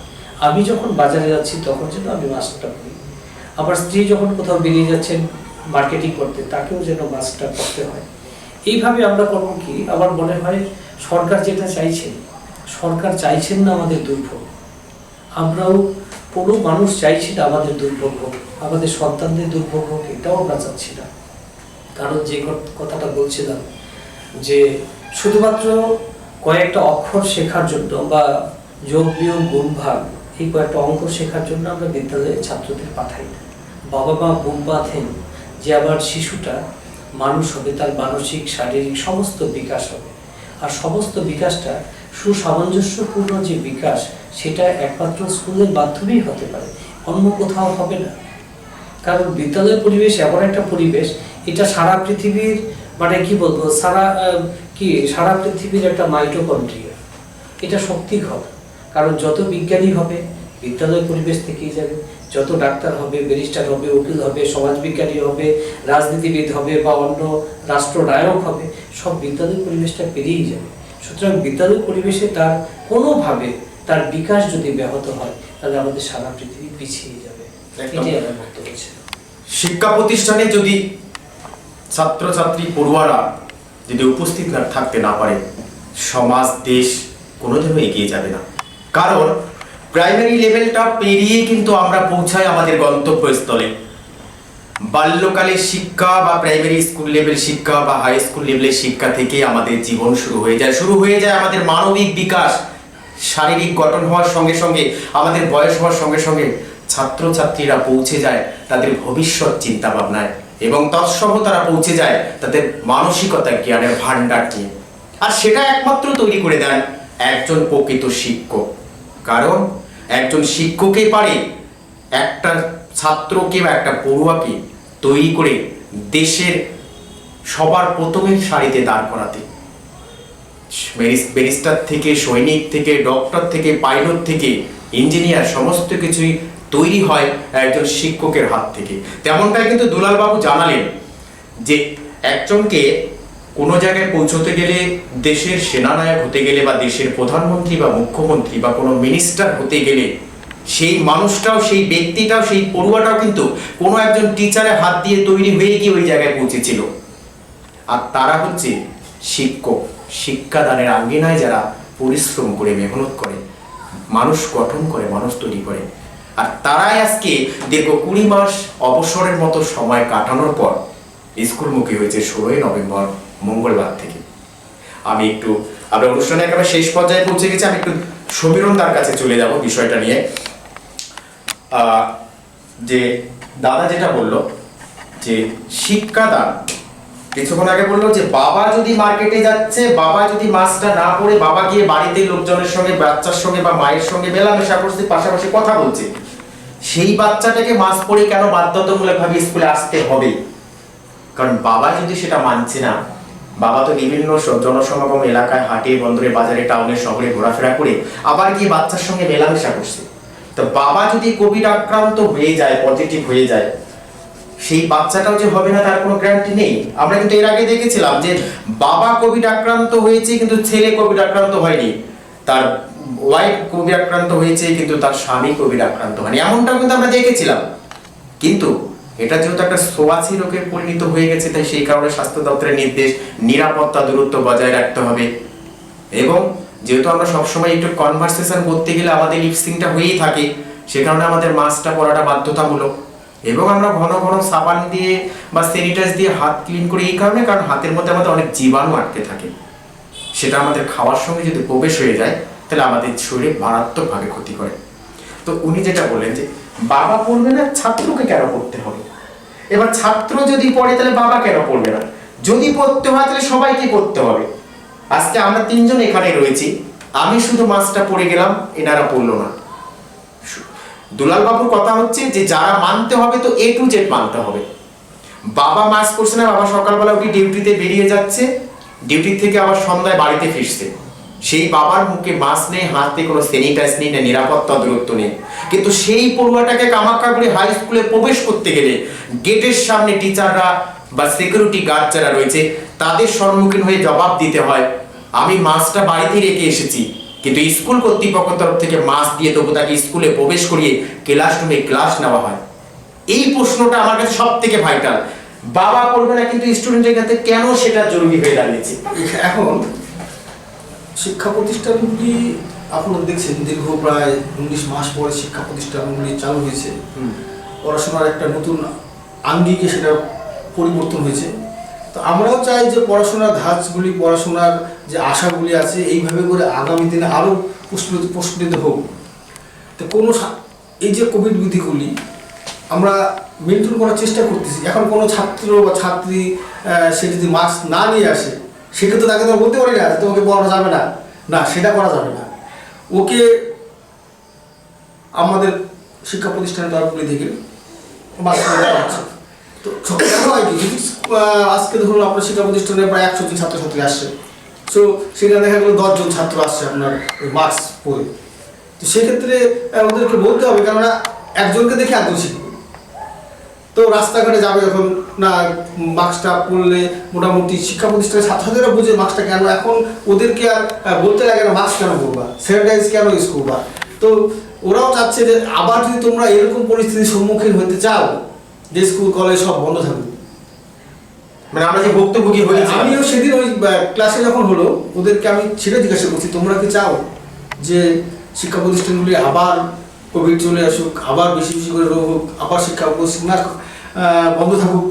আমি যখন বাজারে যাচ্ছি তখন যেন আমি মাস্কটা পরি, আমার স্ত্রী যখন কোথাও বেরিয়ে যাচ্ছেন মার্কেটিং করতে, তাকেও যেন মাস্কটা পরতে হয়। এইভাবে আমরা করবো কি, আমার মনে হয় সরকার যেটা চাইছেন, সরকার চাইছেন না আমাদের দুর্ভোগ, আমরাও কোনো মানুষ চাইছি না আমাদের দুর্ভোগ হোক, আমাদের সন্তানদের দুর্ভোগ হোক, এটাও আমরা চাচ্ছি না। কারণ যে কথাটা বলছিলাম যে শুধুমাত্র কয়েকটা অক্ষর শেখার জন্য বা যোগ বিয়োগ গুণ ভাগ, এই কয়েকটা অঙ্ক শেখার জন্য আমরা বিদ্যালয়ে ছাত্রদের পাঠাই না। বাবা মা বুক বাঁধেন যে আমার শিশুটা মানুষ হবে, তার মানসিক শারীরিক সমস্ত বিকাশ হবে। আর সমস্ত বিকাশটা সুসামঞ্জস্যপূর্ণ যে বিকাশ, সেটা একমাত্র স্কুলের মাধ্যমেই হতে পারে, অন্য কোথাও হবে না। কারণ বিদ্যালয়ের পরিবেশ এমন একটা পরিবেশ, এটা সারা পৃথিবীর মানে কি বলবো, সারা পৃথিবীর একটা মাইটোকন্ড্রিয়া, এটা শক্তি হবে। কারণ যত বিজ্ঞানী হবে বিদ্যালয় পরিবেশ থেকেই যাবে, যত ডাক্তার হবে, ব্যারিস্টার হবে, উকিল হবে, সমাজবিজ্ঞানী হবে, রাজনীতিবিদ হবে বা অন্য রাষ্ট্রনায়ক হবে, সব বিদ্যালয় পরিবেশটা পেরিয়েই যাবে। সুতরাং বিদ্যালয় পরিবেশে তার কোনোভাবে তার বিকাশ যদি ব্যাহত হয়, তাহলে আমাদের সারা পৃথিবী পিছিয়ে যাবে। এটাই আমার বক্তব্য ছিল। শিক্ষা প্রতিষ্ঠানে যদি ছাত্রছাত্রী পড়ুয়ারা যদি উপস্থিত থাকতে না পারে, সমাজ দেশ কোনোদিনও এগিয়ে যাবে না। কারণ প্রাইমারি লেভেলটা পেরিয়ে কিন্তু আমরা পৌঁছাই আমাদের গন্তব্যস্থলে। বাল্যকালের শিক্ষা বা প্রাইমারি স্কুল লেভেল শিক্ষা বা হাই স্কুল লেভেলের শিক্ষা থেকে আমাদের জীবন শুরু হয়ে যায় আমাদের মানবিক বিকাশ। শারীরিক গঠন হওয়ার সঙ্গে সঙ্গে, আমাদের বয়স হওয়ার সঙ্গে সঙ্গে ছাত্রছাত্রীরা পৌঁছে যায় তাদের ভবিষ্যৎ চিন্তা ভাবনায়, এবং তৎসহ তারা পৌঁছে যায় তাদের মানসিকতা জ্ঞানের ভান্ডার নিয়ে। আর সেটা একমাত্র তৈরি করে দেন একজন প্রকৃত শিক্ষক। কারণ একজন শিক্ষকই পারে একটা ছাত্রকে বা একটা পড়ুয়াকে তৈরি করে দেশের সবার প্রথমে সারিতে দাঁড় করাতে। ব্যারিস্টার থেকে, সৈনিক থেকে, ডক্টর থেকে, পাইলট থেকে, ইঞ্জিনিয়ার, সমস্ত কিছুই তৈরি হয় একজন শিক্ষকের হাত থেকে। তেমনটাই কিন্তু দুলালবাবু জানালেন যে একজনকে কোনো জায়গায় পৌঁছতে গেলে, দেশের সেনানায়ক হতে গেলে বা দেশের প্রধানমন্ত্রী বা মুখ্যমন্ত্রী বা কোনো মিনিস্টার হতে গেলে সেই মানুষটাও, সেই ব্যক্তিটাও, সেই পড়ুয়াটাও কিন্তু কোনো একজন টিচারের হাত দিয়ে তৈরি হয়ে গিয়ে ওই জায়গায় পৌঁছেছিল। আর তারা হচ্ছে শিক্ষক, শিক্ষাদানের আঙ্গিনায় যারা পরিশ্রম করে, মেহনত করে, মানুষ গঠন করে, মানুষ তৈরি করে। আর তারাই আজকে দীর্ঘ 20 মাস অবসরের মতো সময় কাটানোর পর স্কুলমুখী হয়েছে 16ই নভেম্বর মঙ্গলবার থেকে। আমরা অনুষ্ঠানে একেবারে শেষ পর্যায়ে পৌঁছে গেছি। আমি একটু সমীরণ তার কাছে চলে যাব বিষয়টা নিয়ে। যে দাদা যেটা বললো যে শিক্ষাদান, কিছুক্ষণ আগে বললো যে বাবা যদি মার্কেটে যাচ্ছে, বাবা যদি মাছটা না পড়ে, বাবা গিয়ে বাড়িতে লোকজনের সঙ্গে, বাচ্চার সঙ্গে বা মায়ের সঙ্গে মেলামেশা করছে, পাশাপাশি কথা বলছে, সেই বাচ্চাটাকে মাছ পড়ে কেন বাধ্যতামূলকভাবে স্কুলে আসতে হবে? কারণ বাবা যদি সেটা মানছে না, বাবা তো বিভিন্ন জনসমাগম এলাকায়, হাটে, বন্দরে, বাজারে, টাউনে, শহরে ঘোরাফেরা করে আবার গিয়ে বাচ্চার সঙ্গে মেলামেশা করছে। তো বাবা যদি কোভিড আক্রান্ত হয়ে যায়, পজিটিভ হয়ে যায়, সেই বাচ্চাটাও যে হবে না তার কোনো গ্যারান্টি নেই। আমরা কিন্তু এর আগে দেখেছিলাম যে বাবা কোভিড আক্রান্ত হয়েছে কিন্তু ছেলে কোভিড আক্রান্ত হয়নি, তার ওয়াইফ কোভিড আক্রান্ত হয়েছে কিন্তু তার স্বামী কোভিড আক্রান্ত হয়নি, এমনটাও কিন্তু আমরা দেখেছিলাম। কিন্তু এটা যেহেতু একটা ছোঁয়াচে রোগে পরিণত হয়ে গেছে, তাই সেই কারণে স্বাস্থ্য দপ্তরের নির্দেশ নিরাপত্তা দূরত্ব বজায় রাখতে হবে। এবং যেহেতু আমরা সবসময় একটু কনভারসেশন করতে গেলে আমাদের লিপসিংটা হয়েই থাকে, সে কারণে আমাদের মাস্কটা পরাটা বাধ্যতামূলক। এবং আমরা ঘন ঘন সাবান দিয়ে বা স্যানিটাইজ দিয়ে হাত ক্লিন করি এই কারণে, কারণ হাতের মধ্যে আমাদের অনেক জীবাণু আটকে থাকে, সেটা আমাদের খাওয়ার সঙ্গে যদি প্রবেশ হয়ে যায় তাহলে আমাদের শরীরে মারাত্মকভাবে ক্ষতি করে। তো উনি যেটা বললেন যে বাবা পড়বে না, ছাত্রকে কেন পড়তে হবে? এবার ছাত্র যদি পড়ে তাহলে বাবা কেন পড়বে না? যদি পড়তে হয় তাহলে সবাইকে পড়তে হবে। আজকে আমরা 3 জন এখানে রয়েছি, আমি শুধু মাস্কটা পড়ে গেলাম, এনারা পড়লো না। দুলাল বাবুর কথা হচ্ছে যে যারা মানতে হবে তো A to Z মানতে হবে। বাবা মাস্ক পরছে না, বাবা সকালবেলা উঠে ডিউটিতে বেরিয়ে যাচ্ছে, ডিউটি থেকে আবার সন্ধ্যায় বাড়িতে ফিরছে, সেই বাবার মুখে মাস্ক নেই, হাতে কোনো স্যানিটাইজ নেই, না নিরাপত্তা দূরত্ব নেই। কিন্তু সেই পড়ুয়াটাকে কামাখ্যাগুড়ি হাই স্কুলে প্রবেশ করতে গেলে গেটের সামনে টিচাররা বা সিকিউরিটি গার্ড যারা রয়েছে তাদের সম্মুখীন হয়ে জবাব দিতে হয়, আমি মাস্কটা বাড়িতে রেখে এসেছি, কিন্তু স্কুল কর্তৃপক্ষ তরফ থেকে মাস্ক দিয়ে তবু তাকে স্কুলে প্রবেশ করিয়ে ক্লাসরুমে ক্লাস নেওয়া হয়। এই প্রশ্নটা আমার কাছে সব থেকে ভাইটাল। বাবা পড়বে না কিন্তু স্টুডেন্টের কাছে কেন সেটা জরুরি হয়ে দাঁড়িয়েছে? এখন শিক্ষা প্রতিষ্ঠানগুলি আপনারা দেখছেন দীর্ঘ প্রায় 19 মাস পরে শিক্ষা প্রতিষ্ঠানগুলি চালু হয়েছে। পড়াশোনার একটা নতুন আঙ্গিকে সেটা পরিবর্তন হয়েছে। তো আমরাও চাই যে পড়াশোনার ধাঁচগুলি, পড়াশোনার যে আশাগুলি আছে এইভাবে করে আগামী দিনে আরও প্রস্ফুটিত হোক। তো এই যে কোভিড বিধিগুলি আমরা মেনটেন করার চেষ্টা করতেছি। এখন কোনো ছাত্র বা ছাত্রী সে যদি মাস্ক না নিয়ে আসে, সেক্ষেত্রে তাকে তো বলতে পারি না তোমাকে পড়ানো যাবে না, না সেটা করা যাবে না। ওকে আমাদের শিক্ষা প্রতিষ্ঠানের তরফগুলি থেকে মাস্ক দেওয়া হচ্ছে। তো কেন হয় কি, যদি আজকে ধরুন আপনার শিক্ষা প্রতিষ্ঠানে প্রায় 100 জন ছাত্রছাত্রী আসছে, সো সেখানে দেখা গেলো 10 জন ছাত্র আসছে আপনার মাস্ক পরে। তো সেক্ষেত্রে ওদেরকে বলতে হবে, কেননা একজনকে দেখে একজন শিখবে। তো রাস্তাঘাটে যাবে যখন না মাস্কটা পরলে মোটামুটি শিক্ষা প্রতিষ্ঠানের ছাত্রছাত্রীরা বুঝে মাস্কটা কেন, এখন ওদেরকে আর বলতে লাগে না মাস্ক কেন করবা, স্যানিটাইজ কেন ইউজ করবা। তো ওরাও চাচ্ছে যে আবার যদি তোমরা এরকম পরিস্থিতির সম্মুখীন হতে চাও যে স্কুল কলেজ সব বন্ধ থাকবে, মানে আমরা যে ভুক্তভোগী হয়েছি। আমিও সেদিন ওই ক্লাসে যখন হলো ওদেরকে আমি সেটা জিজ্ঞাসা করছি, তোমরা কি চাও যে শিক্ষা প্রতিষ্ঠানগুলি আবার কোভিড চলে আসুক, আবার বেশি বেশি করে রোগ হোক, আবার শিক্ষা প্রতিষ্ঠান বন্ধ থাকুক?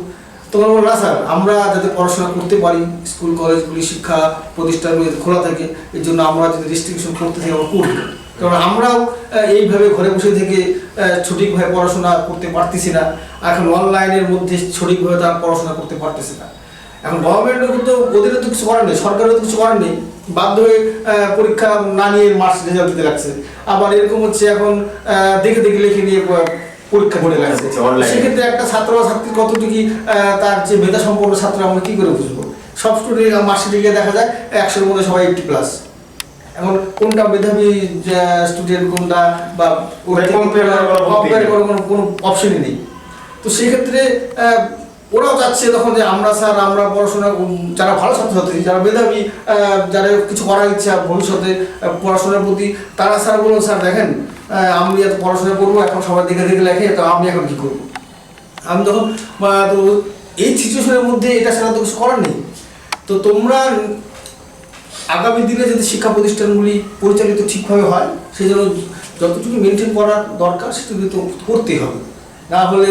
তোমরা বলো না স্যার, আমরা যাতে পড়াশোনা করতে পারি, স্কুল কলেজগুলি শিক্ষা প্রতিষ্ঠানগুলি খোলা থাকে, এর জন্য আমরা যদি রেস্ট্রিকশন করতে থাকি আমরা করবো। কারণ আমরাও এইভাবে ঘরে বসে থেকে সঠিকভাবে পড়াশোনা করতে পারতেছি না, এখন অনলাইনের মধ্যে সঠিকভাবে তারা পড়াশোনা করতে পারতেছে না। এখন গভর্নমেন্টের কিন্তু ওদেরও তো কিছু করার নেই, সরকারেরও তো কিছু করার নেই, বাধ্য হয়ে পরীক্ষা না নিয়ে মার্কস রেজাল্ট দিতে লাগছে। আবার এরকম হচ্ছে এখন দেখে দেখে লিখে নিয়ে পরীক্ষা করে লাগছে। সেক্ষেত্রে একটা ছাত্র বা ছাত্রীর কতটুকু তার যে মেধা সম্পন্ন ছাত্র আমরা কি করে বুঝবো? সব স্টুডেন্ট মার্কশিটে গিয়ে দেখা যায় 100-এর মধ্যে সবাই 80+। এখন কোনটা মেধাবী স্টুডেন্ট কোনটা বা কম্পেয়ার করার কোনো অপশনই নেই। তো সেক্ষেত্রে ওরাও চাচ্ছে তখন যে আমরা স্যার আমরা পড়াশোনা, যারা ভালো ছাত্রছাত্রী যারা মেধাবী যারা কিছু করার ইচ্ছা ভবিষ্যতে পড়াশোনার প্রতি, তারা স্যার বলুন স্যার দেখেন আমি এত পড়াশোনা করবো, এখন সবাই দেখে দেখে লেখে, তো আমি এখন কী করবো? আমি তখন তো এই সিচুয়েশনের মধ্যে এটা ছাড়া তো কিছু করার নেই। তো তোমরা আগামী দিনে যদি শিক্ষা প্রতিষ্ঠানগুলি পরিচালিত ঠিকভাবে হয়, সেই জন্য যতটুকু মেনটেন করার দরকার সেটুকু তো করতেই হবে, না হলে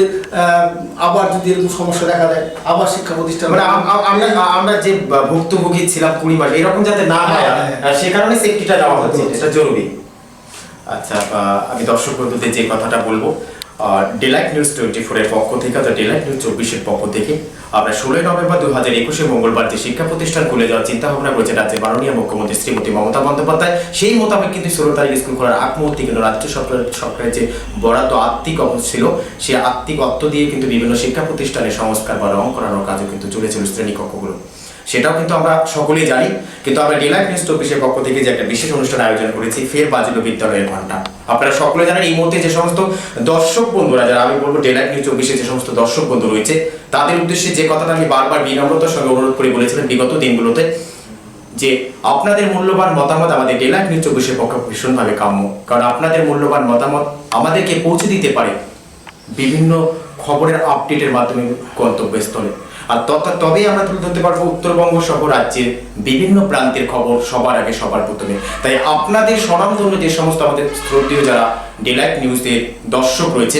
আবার যদি এরকম সমস্যা দেখা দেয় আবার শিক্ষা প্রতিষ্ঠান মানে আমরা যে ভুক্তভোগী ছিলাম 20 মাস এরকম যাতে না হয়, সে কারণে সেফটিটা দেওয়া হচ্ছে, এটা জরুরি। আচ্ছা, আমি দর্শক বন্ধুদের যে কথাটা বলবো, ডিলাইট নিউজ 24 এর পক্ষ থেকে, ডিলাইট নিউজ 24 এর পক্ষ থেকে আমরা 16 নভেম্বর 2021 মঙ্গলবার যে শিক্ষা প্রতিষ্ঠান খুলে যাওয়ার চিন্তা ভাবনা করেছে রাজ্যের মাননীয় মুখ্যমন্ত্রী শ্রীমতী মমতা বন্দ্যোপাধ্যায়, সেই মোতাবেক কিন্তু 16 তারিখ স্কুল খোলার আগ মুহূর্তে কিন্তু রাজ্য সরকারের যে বরাদ্দ আর্থিক অবস্থা ছিল, সেই আর্থিক অর্থ দিয়ে কিন্তু বিভিন্ন শিক্ষা প্রতিষ্ঠানের সংস্কার বা রং করানোর কাজও কিন্তু চলেছিল শ্রেণীকক্ষগুলো। সেটাও কিন্তু আমরা সকলেই জানি। কিন্তু আমরা ডিলাইট নিউজ 24 এর পক্ষ থেকে যে একটা বিশেষ অনুষ্ঠান আয়োজন করেছি, ফের বাজিল বিদ্যালয়ের ঘন্টা। আপনারা সকলে জানেন এই মুহূর্তে যে সমস্ত দর্শক বন্ধুরা, যারা আমি বলবো ডিলাইট নিউজ 24 যে সমস্ত দর্শক বন্ধু রয়েছে, তাদের উদ্দেশ্যে যে কথাটা আমি বারবার বিনম্রতার সঙ্গে অনুরোধ করে বলেছিলাম বিগত দিনগুলোতে, যে আপনাদের মূল্যবান মতামত আমাদের ডিলাইট নিউজ 24 এর পক্ষে ভীষণভাবে কাম্য। কারণ আপনাদের মূল্যবান মতামত আমাদেরকে পৌঁছে দিতে পারে বিভিন্ন খবরের আপডেটের মাধ্যমে গন্তব্যস্থলে, আর তবেই আমরা তুলে ধরতে পারবো উত্তরবঙ্গ সহ রাজ্যের বিভিন্ন প্রান্তের খবর সবার আগে সবার প্রথমে। তাই আপনাদের স্বনামধন্য যে সমস্ত আমাদের শ্রদ্ধেয় যারা ডিলাইট নিউজের দর্শক রয়েছে,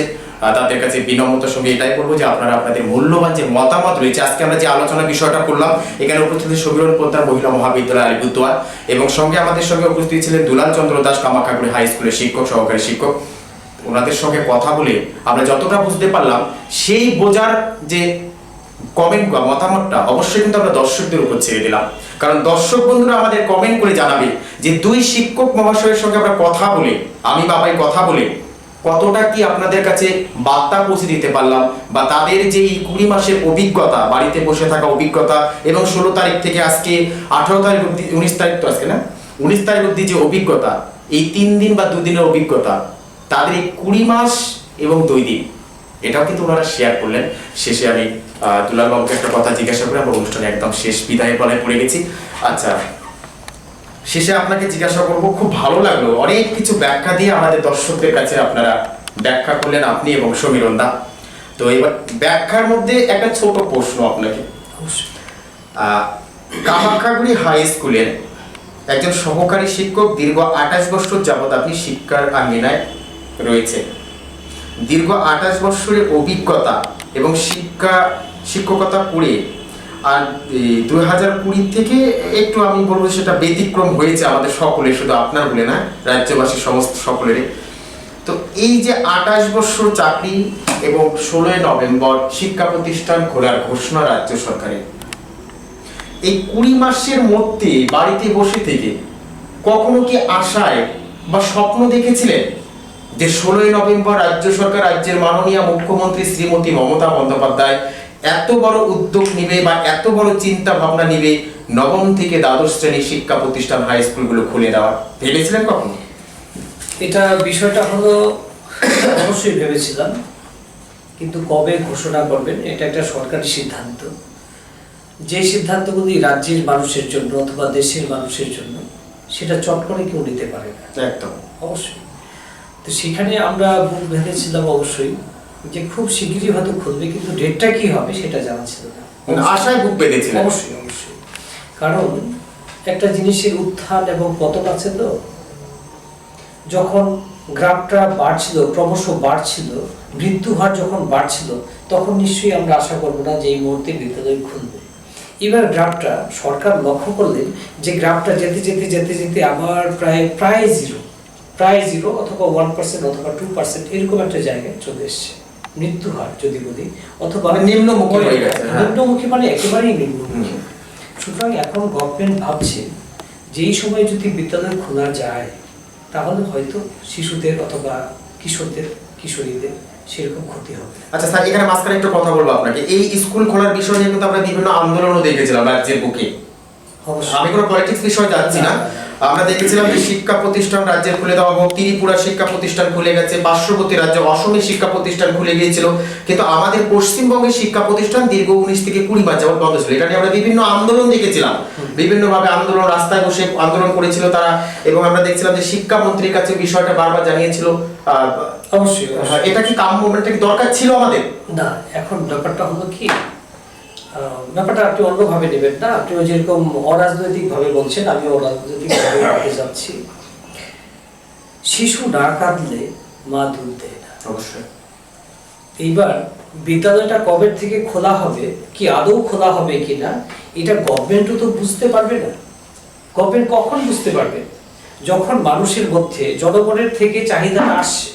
তাদের কাছে বিনম্রতার সঙ্গে এটাই বলবো যে আপনারা আপনাদের মূল্যবান যে মতামত রয়েছে, আজকে আমরা যে আলোচনা বিষয়টা করলাম, এখানে উপস্থিত সমীরণ পোদ্দার মহিলা মহাবিদ্যালয় আলিপুরদুয়ার, এবং সঙ্গে আমাদের সঙ্গে উপস্থিত ছিলেন দুলাল চন্দ্র দাস কামাখ্যাগুড়ি হাই স্কুলের শিক্ষক, সহকারী শিক্ষক। ওনাদের সঙ্গে কথা বলে আমরা যতটা বুঝতে পারলাম, সেই বোঝার যে কমেন্ট বা মতামতটা অবশ্যই কিন্তু আমরা দর্শকদের উপর ছেড়ে দিলাম। কারণ দর্শক বন্ধুরা আমাদের কমেন্ট করে জানাবে যে দুই শিক্ষক মহাশয়ের সঙ্গে আমরা কথা বলে, আমি বাবাই কথা বলে কতটা কি আপনাদের কাছে বার্তা পৌঁছে দিতে পারলাম, বা তাদের যে 20 মাসের অভিজ্ঞতা, বাড়িতে বসে থাকা অভিজ্ঞতা, এবং 16 তারিখ থেকে আজকে 18 তারিখ অব্দি, 19 তারিখ তো আজকে না, 19 তারিখ অব্দি যে অভিজ্ঞতা, এই 3 দিন বা 2 দিনের অভিজ্ঞতা, তাদের এই 20 মাস এবং 2 দিন, এটাও কিন্তু ওনারা শেয়ার করলেন। শেষে আমি দুলাল বাবুকে একটা কথা জিজ্ঞাসা করে আমার অনুষ্ঠানে একদম শেষ বিদায়ের পালায় পড়ে গেছি। আচ্ছা, শেষে আপনাকে জিজ্ঞাসা করবো, খুব ভালো লাগলো অনেক কিছু ব্যাখ্যা দিয়ে আমাদের দর্শকদের কাছে আপনারা ব্যাখ্যা করলেন, আপনি এবং সমীরণ দা। তো এবার ব্যাখ্যার মধ্যে একটা ছোট প্রশ্ন আপনাকে। কামাখ্যাগুড়ি হাই স্কুলের একজন সহকারী শিক্ষক, দীর্ঘ 28 বছর যাবৎ আপনি শিক্ষার আঙ্গিনায় রয়েছে, দীর্ঘ 28 বছরের অভিজ্ঞতা এবং শিক্ষকতা করে, আর 2020 থেকে একটু আমি বলবো সেটা ব্যতিক্রম হয়েছে আমাদের সকলে, শুধু আপনার বলে না, রাজ্যবাসী সমস্ত সকলের। তো এই যে 28 বছর চাকরি এবং 16 নভেম্বর শিক্ষা প্রতিষ্ঠান খোলার ঘোষণা রাজ্য সরকারের, এই 20 মাসের মধ্যে বাড়িতে বসে থেকে কখনো কি আশায় বা স্বপ্ন দেখেছিলেন যে 16 নভেম্বর রাজ্য সরকার, রাজ্যের মাননীয় মুখ্যমন্ত্রী শ্রীমতী মমতা বন্দ্যোপাধ্যায় এত বড় উদ্যোগ নিবে বা এত বড় চিন্তা ভাবনা নিবে, নবম থেকে দ্বাদশ শ্রেণীর শিক্ষা প্রতিষ্ঠান হাই স্কুলগুলো খুলে দেওয়া, ভেবেছিলেন কখনো? এটা বিষয়টা হলো অবশ্যই ভেবেছিলাম, কিন্তু কবে ঘোষণা করবেন এটা একটা সরকারি সিদ্ধান্ত। যে সিদ্ধান্তগুলি রাজ্যের মানুষের জন্য অথবা দেশের মানুষের জন্য, সেটা চট করে কেউ নিতে পারে না, একদম অবশ্যই। তো সেখানে আমরা বুক বেঁধেছিলাম অবশ্যই যে খুব শিগগিরই হয়তো খুলবে, কিন্তু ডেটটা কি হবে সেটা জানা ছিল না। আশায় বুক বেঁধেছিলেন? অবশ্যই অবশ্যই, কারণ একটা জিনিসের উত্থান এবং পতন আছে। তো যখন গ্রাফটা বাড়ছিল, ক্রমশ বাড়ছিল, মৃত্যু হার যখন বাড়ছিল, তখন নিশ্চয়ই আমরা আশা করবো না যে এই মুহূর্তে বিদ্যালয় খুলবে। এবার গ্রাফটা সরকার লক্ষ্য করলেন যে গ্রাফটা যেতে যেতে যেতে যেতে আবার প্রায় জিরো অথবা 1% অথবা 2% এরকম একটা জায়গায় চলে এসছে। মৃত্যু হার যদি বলি, অথবা মানে নিম্নমুখী হয়ে গেছে, হ্যাঁ। নিম্নমুখী মানে একেবারেই নিম্নমুখী। সুতরাং এখন গভর্নমেন্ট ভাবছে যে এই সময় যদি বিদ্যালয় খোলা যায় তাহলে হয়তো শিশুদের অথবা কিশোরদের কিশোরীদের সেরকম ক্ষতি হবে। আচ্ছা স্যার, এখানে মাঝখানে একটু কথা বলবো আপনাকে। এই স্কুল খোলার বিষয় নিয়ে কিন্তু আমরা বিভিন্ন আন্দোলনও দেখেছিলাম রাজ্যের বুকে। অবশ্যই। আমি কোনো পলিটিক্স বিষয়ে যাচ্ছি না, আমরা দেখেছিলাম যে শিক্ষা প্রতিষ্ঠান রাজ্যের খুলে দেওয়া হোক, ত্রিপুরা শিক্ষা প্রতিষ্ঠান খুলে গেছে, পার্শ্ববর্তী রাজ্য অসমের শিক্ষা প্রতিষ্ঠান খুলে গিয়েছিল, কিন্তু আমাদের পশ্চিমবঙ্গের শিক্ষা প্রতিষ্ঠান দীর্ঘ 19 থেকে 20 মাস যাবত বন্ধ ছিল। এটা নিয়ে আমরা বিভিন্ন আন্দোলন দেখেছিলাম, বিভিন্নভাবে আন্দোলন, রাস্তায় বসে আন্দোলন করেছিল তারা, এবং আমরা দেখছিলাম যে শিক্ষামন্ত্রীর কাছে বিষয়টা বারবার জানিয়েছিল। অবশ্যই। এটা কি কাম্য, এটা কি দরকার ছিল আমাদের? না, এখন ব্যাপারটা হলো কি, ব্যাপারটা আপনি অন্যভাবে নেবেন না। আপনিও যেরকম অরাজনৈতিক ভাবে বলছেন, আমি অরাজনৈতিক ভাবে যাচ্ছি। শিশু না কাঁদলে মা দুধ দেয় না। অবশ্যই। এইবার বিদ্যালয়টা কবে থেকে খোলা হবে, কি আদৌ খোলা হবে কিনা, এটা গভর্নমেন্টও তো বুঝতে পারবে না। গভর্নমেন্ট কখন বুঝতে পারবে? যখন মানুষের মধ্যে জনগণের থেকে চাহিদাটা আসছে।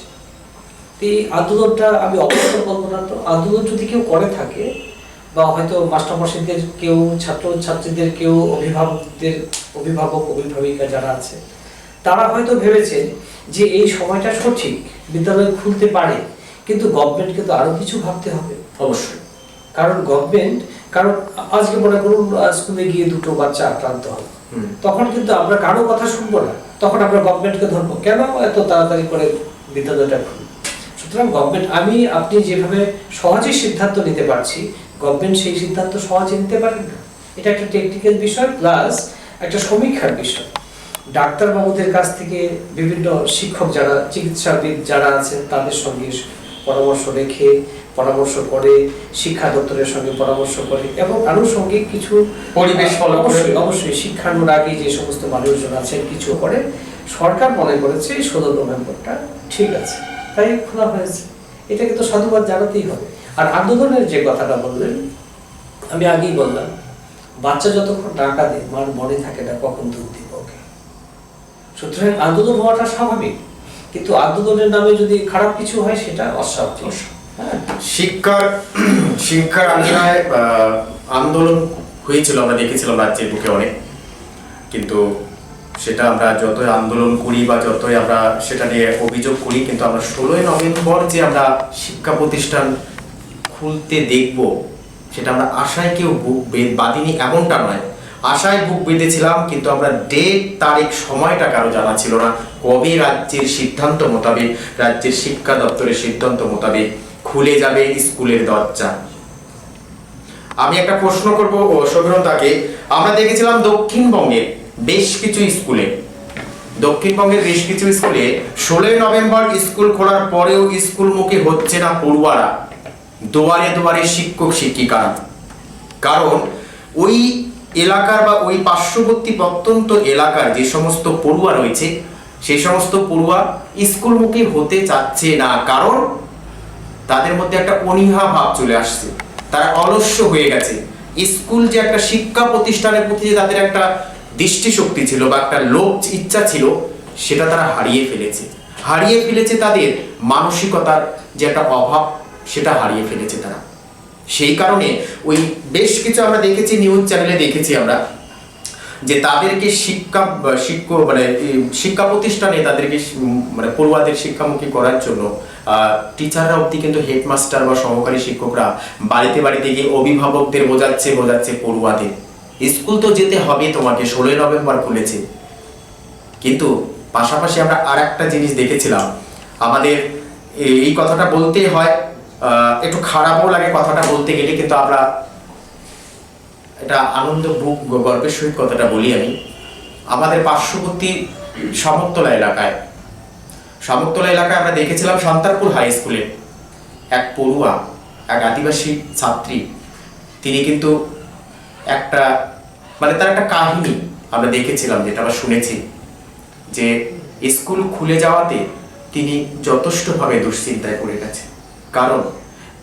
এই আন্দোলনটা আমি অবশ্যই বলবো না, তো আন্দোলন যদি কেউ করে থাকে, বা হয়তো মাস্টারমশাইদের কেউ, ছাত্র ছাত্রীদের কেউ, অভিভাবক অভিভাবিকা যারা আছে, তারা হয়তো ভেবেছে যে এই সময়টা সঠিক, বিদ্যালয় খুলতে পারে, কিন্তু গভর্নমেন্ট কিন্তু আরো কিছু ভাবতে হবে। অবশ্যই। কারণ আজকে মনে করুন স্কুলে গিয়ে দুটো বাচ্চা আক্রান্ত হবে, তখন কিন্তু আমরা কারো কথা শুনবো না, তখন আমরা গভর্নমেন্টকে ধরবো, কেন এত তাড়াতাড়ি করে বিদ্যালয়টা খুলবে। সুতরাং গভর্নমেন্ট, আপনি যেভাবে সহজে সিদ্ধান্ত নিতে পারছি, গভর্নমেন্ট সেই সিদ্ধান্ত সহজে নিতে পারেন না। এটা একটা টেকনিক্যাল বিষয়, প্লাস একটা সমীক্ষার বিষয়। ডাক্তারবাবুদের কাছ থেকে বিভিন্ন শিক্ষক যারা, চিকিৎসাবিদ যারা আছেন, তাদের সঙ্গে পরামর্শ রেখে, পরামর্শ করে, শিক্ষা দপ্তরের সঙ্গে পরামর্শ করে, এবং আনুষঙ্গিক কিছু পরিবেশ অবশ্যই শিক্ষানুরাগী যে সমস্ত মানুষজন আছেন কিছু করে, সরকার মনে করেছে 16 নভেম্বরটা ঠিক আছে, তাই খোলা হয়েছে। এটাকে তো সাধুবাদ জানাতেই হবে। আর আন্দোলনের যে কথাটা বললেন, আমি আগেই বললাম, বাচ্চা যতক্ষণ না কাঁদে মার মনে থাকে না কখন দুধ দিব ওকে। সুতরাং আন্দোলন হওয়াটা স্বাভাবিক, কিন্তু আন্দোলনের নামে যদি খারাপ কিছু হয় সেটা অস্বাভাবিক। শিক্ষার আন্দোলনে আন্দোলন হয়েছিল, আমরা দেখেছিলাম রাজ্যের বুকে অনেক, কিন্তু সেটা আমরা যতই আন্দোলন করি বা যতই আমরা সেটা নিয়ে অভিযোগ করি, কিন্তু আমরা 16 নভেম্বর যে আমরা শিক্ষা প্রতিষ্ঠান খুলতে দেখব, সেটা আমরা আশায় কেউ বুক বাঁধিনি এমনটা নয়, আশায় বুক বেঁধেছিলাম, কিন্তু আমরা ডেট, তারিখ, সময়টা কারো জানা ছিল না, কবে রাজ্যের সিদ্ধান্ত মোতাবেক, রাজ্যের শিক্ষা দপ্তরের সিদ্ধান্ত মোতাবেক খুলে যাবে স্কুলের দরজা। আমি একটা প্রশ্ন করব সমীরণদাকে। আমরা দেখেছিলাম দক্ষিণবঙ্গের বেশ কিছু স্কুলে 16 নভেম্বর স্কুল খোলার পরেও স্কুলমুখী হচ্ছে না পড়ুয়ারা, দুয়ারে দুয়ারে শিক্ষক শিক্ষিকারা। কারণ ওই এলাকার বা ওই পার্শ্ববর্তী প্রত্যন্ত এলাকার যে সমস্ত পড়ুয়া রয়েছে, সেই সমস্ত পড়ুয়া স্কুলমুখী হতে চাচ্ছে না, কারণ তাদের মধ্যে একটা অনীহা ভাব চলে আসছে, তারা অলস্য হয়ে গেছে। স্কুল যে একটা শিক্ষা প্রতিষ্ঠানের প্রতি যে তাদের একটা দৃষ্টিশক্তি ছিল বা একটা লোক ইচ্ছা ছিল, সেটা তারা হারিয়ে ফেলেছে। তাদের মানসিকতার যে একটা অভাব, সেটা হারিয়ে ফেলেছে তারা। সেই কারণে ওই বেশ কিছু আমরা দেখেছি, নিউজ চ্যানেলে দেখেছি আমরা, যে তাদেরকে শিক্ষা প্রতিষ্ঠানে তাদেরকে মানে পড়ুয়াদের শিক্ষামুখী করার জন্য টিচাররা অব্দি, কিন্তু হেডমাস্টার বা সহকারী শিক্ষকরা বাড়িতে বাড়িতে গিয়ে অভিভাবকদের বোঝাচ্ছে পড়ুয়াদের, স্কুল তো যেতে হবে তোমাকে, 16 নভেম্বর খুলেছে। কিন্তু পাশাপাশি আমরা আর একটা জিনিস দেখেছিলাম, আমাদের এই কথাটা বলতে হয়, একটু খারাপও লাগে কথাটা বলতে গেলে, কিন্তু আমরা এটা আনন্দ বুক গর্বের সহিত কথাটা বলি আমি। আমাদের পার্শ্ববর্তী শামুকতলা এলাকায় আমরা দেখেছিলাম সান্তারপুর হাই স্কুলে এক পড়ুয়া, এক আদিবাসী ছাত্রী, তিনি কিন্তু একটা তার একটা কাহিনী আমরা দেখেছিলাম, যেটা আমরা শুনেছি, যে স্কুল খুলে যাওয়াতে তিনি যথেষ্টভাবে দুশ্চিন্তায় পড়ে গেছে। কারণ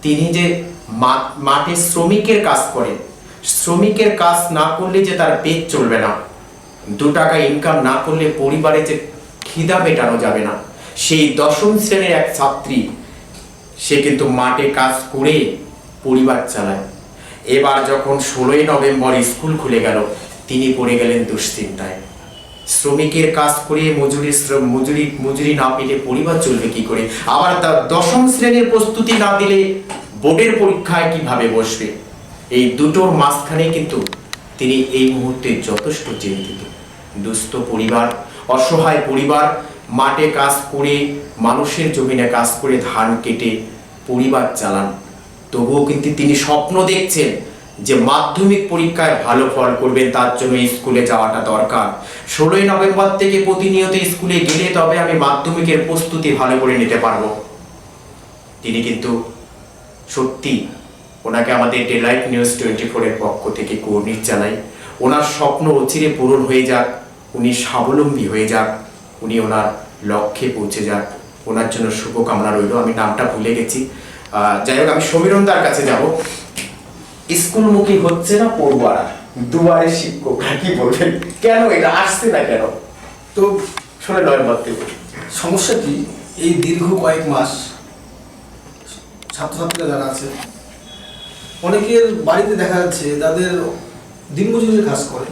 তিনি যে মাঠে শ্রমিকের কাজ করেন, শ্রমিকের কাজ না করলে যে তার পেট চলবে না, 2 টাকা ইনকাম না করলে পরিবারে যে খিদা মেটানো যাবে না, সেই 10ম শ্রেণীর এক ছাত্রী সে কিন্তু মাঠে কাজ করে পরিবার চালায়। এবার যখন 16ই নভেম্বর স্কুল খুলে গেল, তিনি পড়ে গেলেন দুশ্চিন্তায়। শ্রমিকের কাজ করে মজুরি না পেলে পরিবার চলবে কি করে? আবার তার 10ম শ্রেণীর প্রস্তুতি না দিলে বোর্ডের পরীক্ষায় কিভাবে বসবে? এই দুটোর মাঝখানে কিন্তু তিনি এই মুহূর্তে যথেষ্ট চিন্তিত। দুস্থ পরিবার, অসহায় পরিবার, মাঠে কাজ করে, মানুষের জমিনে কাজ করে ধান কেটে পরিবার চালান। তবুও কিন্তু তিনি স্বপ্ন দেখছেন যে মাধ্যমিক পরীক্ষায় ভালো ফল করবেন, তার জন্য স্কুলে যাওয়াটা দরকার। 16ই নভেম্বর থেকে প্রতিনিয়ত স্কুলে গেলে তবে আমি মাধ্যমিকের প্রস্তুতি ভালো করে নিতে পারবো। তিনি কিন্তু সত্যি, ওনাকে আমাদের ডেলাইট নিউজ 24-এর পক্ষ থেকে কুর্নিশ জানাই। ওনার স্বপ্ন অচিরে পূরণ হয়ে যাক, উনি স্বাবলম্বী হয়ে যাক, উনি ওনার লক্ষ্যে পৌঁছে যাক, ওনার জন্য শুভকামনা রইল। আমি নামটা ভুলে গেছি। যাই হোক, আমি সমীরণদার কাছে যাব। স্কুলমুখী হচ্ছে না পড়ুয়ারা, দুয়ারে শিক্ষক, কি বলবেন? কেন এটা আসছে না কেন? তো 16 নভেম্বর থেকে সমস্যা কি, এই দীর্ঘ কয়েক মাস ছাত্রছাত্রীরা যারা আছে, অনেকের বাড়িতে দেখা যাচ্ছে তাদের দিনমজুরের কাজ করে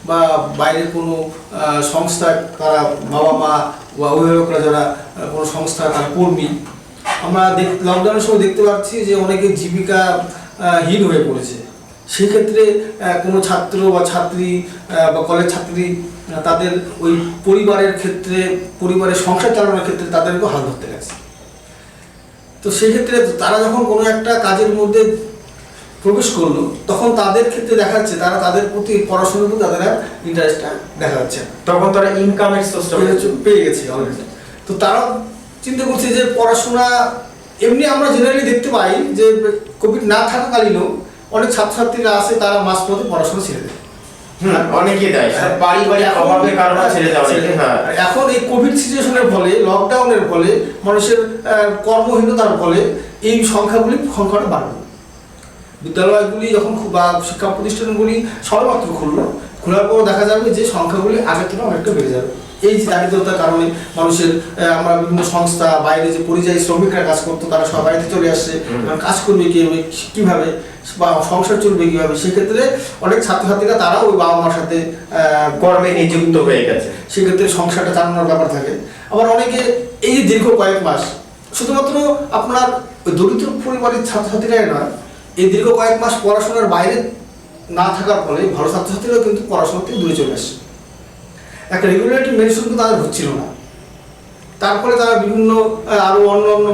বা বাইরের কোনো সংস্থা, তারা বাবা মা বা অভিভাবকরা যারা কোনো সংস্থা তারা কর্মী। আমরা লকডাউনের সময় দেখতে পাচ্ছি যে অনেকের জীবিকা হীন হয়ে পড়েছে। সেক্ষেত্রে কোনো ছাত্র বা ছাত্রী বা কলেজ ছাত্রী তাদের ওই পরিবারের ক্ষেত্রে, পরিবারের সংসার চালানোর ক্ষেত্রে তাদেরকেও হাল ধরতে গেছে। তো সেক্ষেত্রে তারা যখন কোনো একটা কাজের মধ্যে প্রবেশ করলো, তখন তাদের ক্ষেত্রে দেখা যাচ্ছে তারা তাদের প্রতি পড়াশোনার প্রতি তাদের ইন্টারেস্টটা দেখা যাচ্ছে, তখন তারা ইনকামের সোর্সটা পেয়ে গেছে অলরেডি। তো তারা চিন্তা করছে যে পড়াশোনা, এমনি আমরা জেনারেলি দেখতে পাই যে কোভিড না থাকাকালীনও অনেক ছাত্রছাত্রীরা আছে তারা মাঝপথে পড়াশোনা ছেড়ে দেয়। অনেকেই দেয়, পারিবারিক অভাবের কারণে ছেড়ে দেওয়া। এখন এই কোভিড সিচুয়েশনের ফলে, লকডাউনের ফলে, মানুষের কর্মহীনতার ফলে এই সংখ্যাটা বাড়বে। বিদ্যালয়গুলি যখন বা শিক্ষা প্রতিষ্ঠানগুলি সবেমাত্র খোলার পর দেখা যাবে যে সংখ্যাগুলি আগের তুলনায় অনেকটা বেড়ে যাবে। এই যে দারিদ্রতার কারণে মানুষের, আমরা বিভিন্ন সংস্থা, বাইরে যে পরিযায়ী শ্রমিকরা কাজ করতো তারা সব বাড়িতে চলে আসছে, কাজ করবে কিভাবে বা সংসার চলবে কিভাবে, সেক্ষেত্রে অনেক ছাত্রছাত্রীরা তারাও ওই বাবা মার সাথে কর্মে নিযুক্ত হয়ে গেছে। সেক্ষেত্রে সংসারটা চালানোর ব্যাপার থাকে। আবার অনেকে এই যে দীর্ঘ কয়েক মাস, শুধুমাত্র আপনার ওই দরিদ্র পরিবারের ছাত্রছাত্রীরাই নয়, এই দীর্ঘ কয়েক মাস পড়াশোনার বাইরে না থাকার ফলে ভালো ছাত্রছাত্রীরাও কিন্তু পড়াশোনা থেকে দূরে চলে আসছে। একটা রেগুলারিটি মেনশন কিন্তু তাদের হচ্ছিল না। তারপরে তারা বিভিন্ন আরো অন্য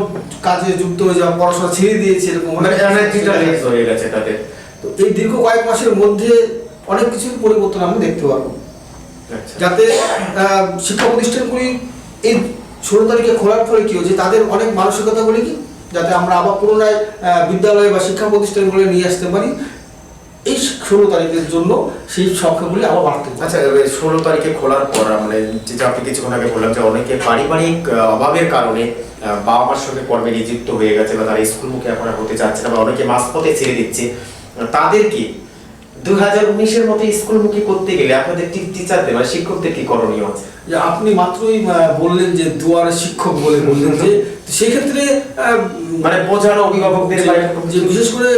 কাজে যুক্ত হয়ে যাওয়া, পড়াশোনা ছেড়ে দিয়েছে, এরকম হয়ে গেছে তাদের। তো এই দীর্ঘ কয়েক মাসের মধ্যে অনেক কিছু পরিবর্তন আমরা দেখতে পারবো, যাতে শিক্ষা প্রতিষ্ঠানগুলি এই 16 তারিখে খোলার ফলে কি হচ্ছে, তাদের অনেক মানসিকতাগুলি কি, যাতে আমরা আবার পুনরায় বিদ্যালয় বা শিক্ষা প্রতিষ্ঠানগুলো নিয়ে আসতে পারি। এই 16 তারিখের জন্য সেই সংখ্যাগুলি আবার বাড়তে। আচ্ছা, 16 তারিখে খোলার পর মানে যে আপনি কিছুক্ষণ আগে বললাম যে অনেকে পারিবারিক অভাবের কারণে বাবা মার সঙ্গে কর্মে নিযুক্ত হয়ে গেছে বা তারা স্কুলমুখী এখন আর হতে চাচ্ছে না বা অনেকে মাঝপথে ছেড়ে দিচ্ছে, তাদেরকে 2019-এর মতো স্কুলমুখী করতে গেলে আপনাদের টিচারদের মানে শিক্ষকদের কি করণীয় আছে? যে আপনি মাত্রই বললেন যে দুয়ারে শিক্ষক বলে বললেন, যে সেই ক্ষেত্রে মানে বোঝানো অভিভাবকদের, যে বিশেষ করে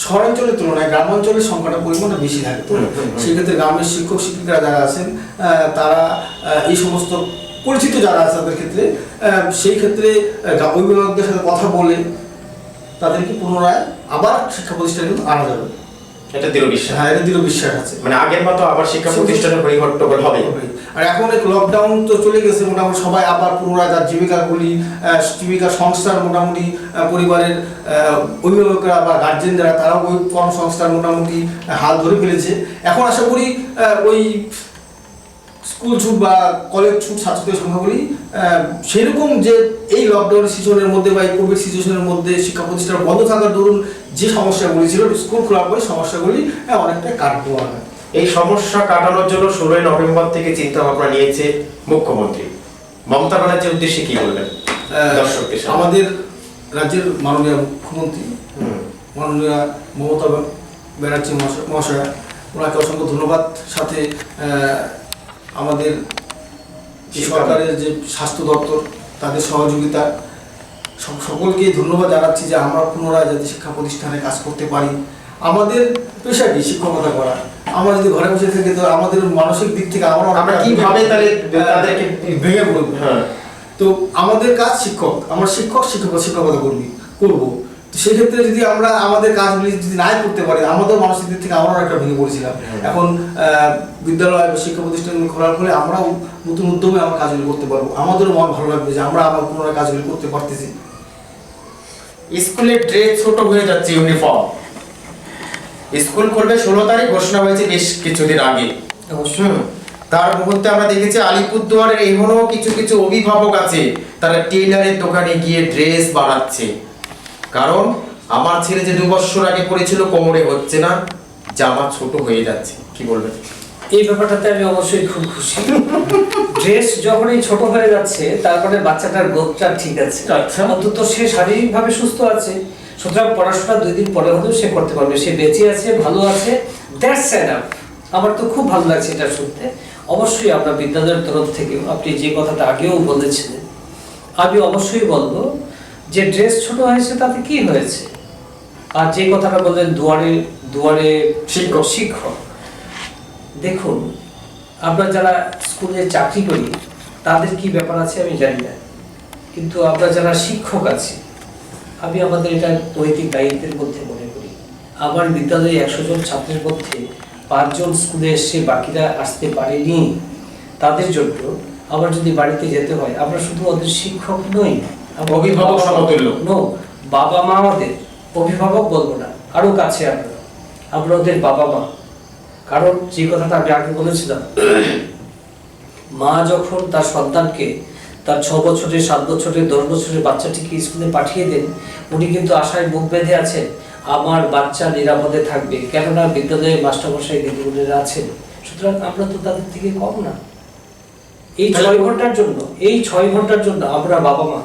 শহরাঞ্চলের তুলনায় গ্রামাঞ্চলের সংখ্যাটা পরিমাণটা বেশি থাকে। তো সেক্ষেত্রে গ্রামের শিক্ষক শিক্ষিকারা যারা আছেন, তারা এই সমস্ত পরিচিত যারা আছে তাদের ক্ষেত্রে, সেই ক্ষেত্রে অভিভাবকদের সাথে কথা বলে তাদেরকে পুনরায় আবার শিক্ষা প্রতিষ্ঠানে আনা যাবে। এটা দৃঢ় বিশ্বাস। হ্যাঁ, এটা দৃঢ় বিশ্বাস আছে। মানে আগের মতো আবার শিক্ষা প্রতিষ্ঠানের পরিবর্তন হবে। আর এখন এক লকডাউন তো চলে গেছে, মোটামুটি সবাই আবার পুনরায় যার জীবিকা সংস্থার মোটামুটি পরিবারের অভিভাবকরা বা গার্জেন যারা, তারাও ওই কর্মসংস্থার মোটামুটি হাল ধরে ফেলেছে। এখন আশা করি ওই স্কুল ছুট বা কলেজ ছুট ছাত্রদের সংখ্যাগুলি সেরকম, যে এই লকডাউনের সিজনের মধ্যে বা এই কোভিড সিচুয়েশনের মধ্যে শিক্ষা প্রতিষ্ঠান বন্ধ থাকার দরুন যে সমস্যাগুলি ছিল, স্কুল খোলার পরে সমস্যাগুলি অনেকটা কাটবো। এই সমস্যা কাটানোর জন্য 16 নভেম্বর থেকে চিন্তা ভাবনা নিয়েছে মুখ্যমন্ত্রী মমতা ব্যানার্জির উদ্দেশ্যে কি বলবেন দর্শকদের? আমাদের রাজ্যের মাননীয় মুখ্যমন্ত্রী মাননীয় মমতা ব্যানার্জি মহাশয়া, ওনাকে অসংখ্য ধন্যবাদ। সাথে আমাদের সরকারের যে স্বাস্থ্য দপ্তর, তাদের সহযোগিতা, সকলকে ধন্যবাদ জানাচ্ছি যে আমরা পুনরায় যাতে শিক্ষা প্রতিষ্ঠানে কাজ করতে পারি। আমাদের পেশা কি শিক্ষকতা করা, আমরা যদি ঘরে বসে থাকি তো আমাদের মানসিক দিক থেকে আমরা কিভাবে তাহলে তাদেরকে ভেঙে পড়বো। হ্যাঁ, তো আমাদের কাজ শিক্ষক, আমরা শিক্ষকতা করবো। তো সেক্ষেত্রে যদি আমরা আমাদের কাজগুলি যদি নাই করতে পারি, আমাদের মানসিক দিক থেকে আমরাও একটা ভেঙে পড়েছিলাম। এখন বিদ্যালয় বা শিক্ষা প্রতিষ্ঠান খোলার ফলে আমরাও নতুন উদ্যমে আমার কাজগুলি করতে পারবো, আমাদেরও মন ভালো লাগবে যে আমরা আমার পুনরায় কাজগুলি করতে পারতেছি। স্কুলের ড্রেস ছোট হয়ে যাচ্ছে, ইউনিফর্ম। স্কুল খুলবে 16 তারিখ ঘোষণা হয়েছে বেশ কিছুদিন আগে। তার মুহূর্তে আমরা দেখেছি আলিপুরদুয়ারের এখনো কিছু কিছু অভিভাবক আছে, তারা টেইলারের দোকানে গিয়ে ড্রেস বানাচ্ছে। কারণ আমার ছেলে যে 2 বছর আগে পড়েছিল কোমরে হচ্ছে না, জামা ছোট হয়ে যাচ্ছে। কি বলবেন এই ব্যাপারটাতে? আমি অবশ্যই খুব খুশি। ড্রেস যখনই ছোট হয়ে যাচ্ছে তারপরে বাচ্চাটার গ্রোথটা ঠিক আছে, আচ্ছা। অন্তত সে শারীরিকভাবে সুস্থ আছে, সুতরাং পড়াশোনা 2 দিন পরে হলেও সে করতে পারবে, সে বেঁচে আছে, ভালো আছে। That's enough. আমার তো খুব ভালো লাগছে এটা শুনতে। অবশ্যই আমরা বিদ্যালয়ের তরফ থেকেও, আপনি যে কথাটা আগেও বলেছিলেন, আমি অবশ্যই বলবো যে ড্রেস ছোট হয়েছে তাতে কি হয়েছে। আর যে কথাটা বললেন দুয়ারে দুয়ারে শিক্ষক, দেখুন আমরা যারা স্কুলে চাকরি করি তাদের কি ব্যাপার আছে আমি জানি না, কিন্তু আমরা যারা শিক্ষক আছি, আমি আমাদের এটা নৈতিক দায়িত্বের মধ্যে মনে করি। আমার বিদ্যালয়ে 100 জন ছাত্রের মধ্যে 5 জন স্কুলে এসে বাকিরা আসতে পারেনি, তাদের জন্য আমার যদি বাড়িতে যেতে হয়, আমরা শুধু ওদের শিক্ষক নই, অভিভাবক সমতুল্য। বাবা মা আমাদের অভিভাবক বলবো না, আরো কাছে আমরা ওদের বাবা মা। কারণ যে কথাটা আমি আগে বলেছিলাম, মা যখন তার সন্তানকে তার 6 বছরের 7 বছরের 10 বছরের বাচ্চাটিকে স্কুলে পাঠিয়ে দেন, উনি কিন্তু আশায় মুখ বেঁধে আছেন আমার বাচ্চা নিরাপদে থাকবে, কেননা বিদ্যালয়ে মাস্টারমশাই দিদিমণিরা আছেন। সুতরাং আমরা তো তাদের থেকে কম না। এই 6 ঘন্টার জন্য আমরা বাবা মা।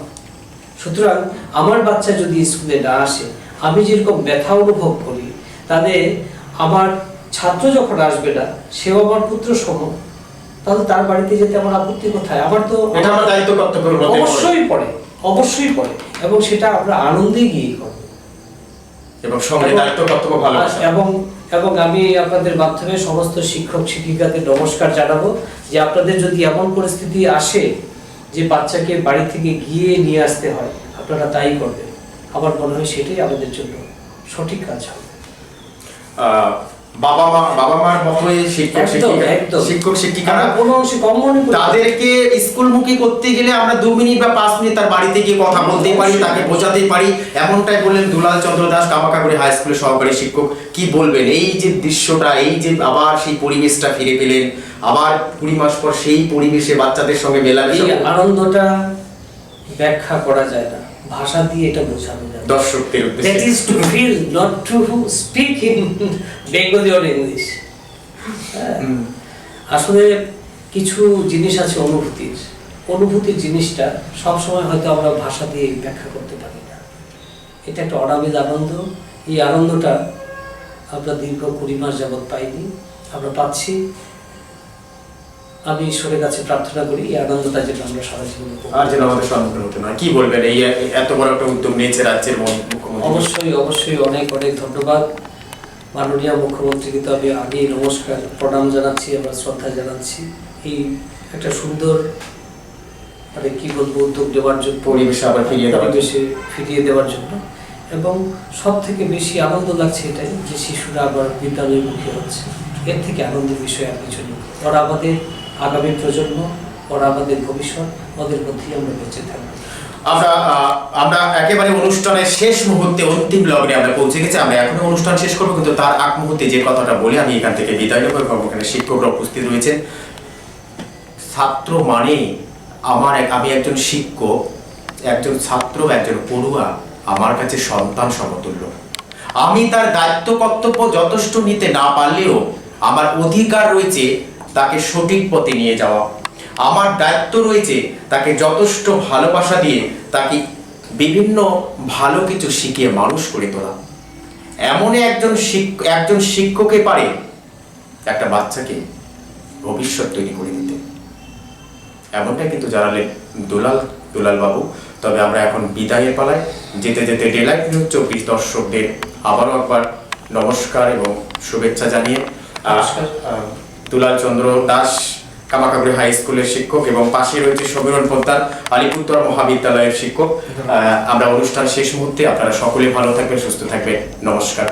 সুতরাং আমার বাচ্চা যদি স্কুলে না আসে, আমি যেরকম ব্যথা অনুভব করি, তাদের আমার ছাত্র যখন আসবে না, সেও আমার পুত্র সম, তাহলে তার বাড়িতে যেতে আমার আপত্তি কোথায়? আমার তো এটা আমার দায়িত্ব কর্তব্যের মধ্যে অবশ্যই পড়ে, এবং সেটা আমরা আনন্দে গিয়ে করব, এবং সঙ্গে দায়িত্ব কর্তব্য ভালোবাসা। এবং আমি আপনাদের মাধ্যমে সমস্ত শিক্ষক শিক্ষিকাদের নমস্কার জানাবো যে আপনাদের যদি এমন পরিস্থিতি আসে যে বাচ্চাকে বাড়ি থেকে গিয়ে নিয়ে আসতে হয়, আপনারা তাই করবেন। আমার মনে হয় সেটাই আমাদের জন্য সঠিক কাজ হবে। বাবা মার মতোই শিক্ষক শিক্ষিকারা কোনো অংশে কম মনে করি তাদেরকে স্কুলমুখী করতে গেলে আমরা 2 মিনিট বা 5 মিনিট তার বাড়িতে গিয়ে কথা বলতে পারি, তাকে বোঝাতে পারি। এমনটাই বললেন দুলাল চন্দ্র দাস, কামাকাগুড়ি হাই স্কুলের সহকারী শিক্ষক। কি বলবেন এই যে দৃশ্যটা, এই যে আবার সেই পরিবেশটা ফিরে পেলেন, আবার 20 মাস পর সেই পরিবেশে বাচ্চাদের সঙ্গে মেলামেশা? এই আনন্দটা ব্যাখ্যা করা যায় না, ভাষা দিয়ে এটা বোঝানো যায় না। দর্শকদের উদ্দেশ্যে That is to feel, not to speak in Bengali or English. আসলে কিছু জিনিস আছে অনুভূতির জিনিসটা সবসময় হয়তো আমরা ভাষা দিয়ে ব্যাখ্যা করতে পারি না। এটা একটা অনাবিল আনন্দ। এই আনন্দটা আমরা দীর্ঘ 20 মাস যাবৎ পাইনি, আমরা পাচ্ছি। আমি ঈশ্বরের কাছে প্রার্থনা করি এই আনন্দটা যেন আমরা সারা জীবন আর যেন আমাদের সম্মুখীন হতে না। কি বলবেন এই এত বড় একটা উদ্যোগ নিয়েছে রাজ্যের মুখ্যমন্ত্রী? অবশ্যই অনেক ধন্যবাদ মাননীয় মুখ্যমন্ত্রীকে। তো আমি আগেই নমস্কার প্রণাম জানাচ্ছি, আমরা শ্রদ্ধা জানাচ্ছি এই একটা সুন্দর মানে কি বলবো উদ্যোগ নেওয়ার জন্য, পরিবেশে আবার ফিরিয়ে দেওয়ার জন্য। এবং সব থেকে বেশি আনন্দ লাগছে এটাই যে শিশুরা আবার বিদ্যালয়মুখী হচ্ছে। এর থেকে আনন্দের বিষয় আর কিছু নেই। ওরা আমাদের আগামী প্রজন্ম, ওরা আমাদের ভবিষ্যৎ, ওদের মধ্যেই আমরা বেঁচে থাকবো। আমরা একেবারে অনুষ্ঠানের শেষ মুহূর্তে অন্তিম লগ্নে আমরা পৌঁছে গেছি। আমরা এখনো অনুষ্ঠান শেষ করবো, কিন্তু তার আগ মুহূর্তে যে কথাটা বলি আমি এখান থেকে বিদায় নেব। এবং এখানে শিক্ষকরা উপস্থিত রয়েছেন। ছাত্র মানে আমি একজন শিক্ষক, একজন ছাত্র, একজন পড়ুয়া আমার কাছে সন্তান সমতুল্য। আমি তার দায়িত্ব কর্তব্য যথেষ্ট নিতে না পারলেও আমার অধিকার রয়েছে তাকে সঠিক পথে নিয়ে যাওয়া। আমার দায়িত্ব রয়েছে তাকে যথেষ্ট ভালোবাসা দিয়ে তাকে বিভিন্ন ভালো কিছু শিখিয়ে মানুষ করে তোলা। এমন একজন শিক্ষকে পারে একটা বাচ্চাকে ভবিষ্যৎ তৈরি করে দিতে। এমনটাই কিন্তু জানালেন দুলাল বাবু। তবে আমরা এখন বিদায়ের পালায়। যেতে যেতে ডেলাইট নিউজ 24 দর্শকদের আবারও একবার নমস্কার এবং শুভেচ্ছা জানিয়ে নমস্কার। দুলাল চন্দ্র দাস কামাখাগুড়ি হাই স্কুলের শিক্ষক এবং পাশে রয়েছে সমীরণ পোদ্দার আলিপুরদুয়ার মহাবিদ্যালয়ের শিক্ষক। আমরা অনুষ্ঠান শেষ মুহূর্তে, আপনারা সকলে ভালো থাকবেন, সুস্থ থাকবেন। নমস্কার।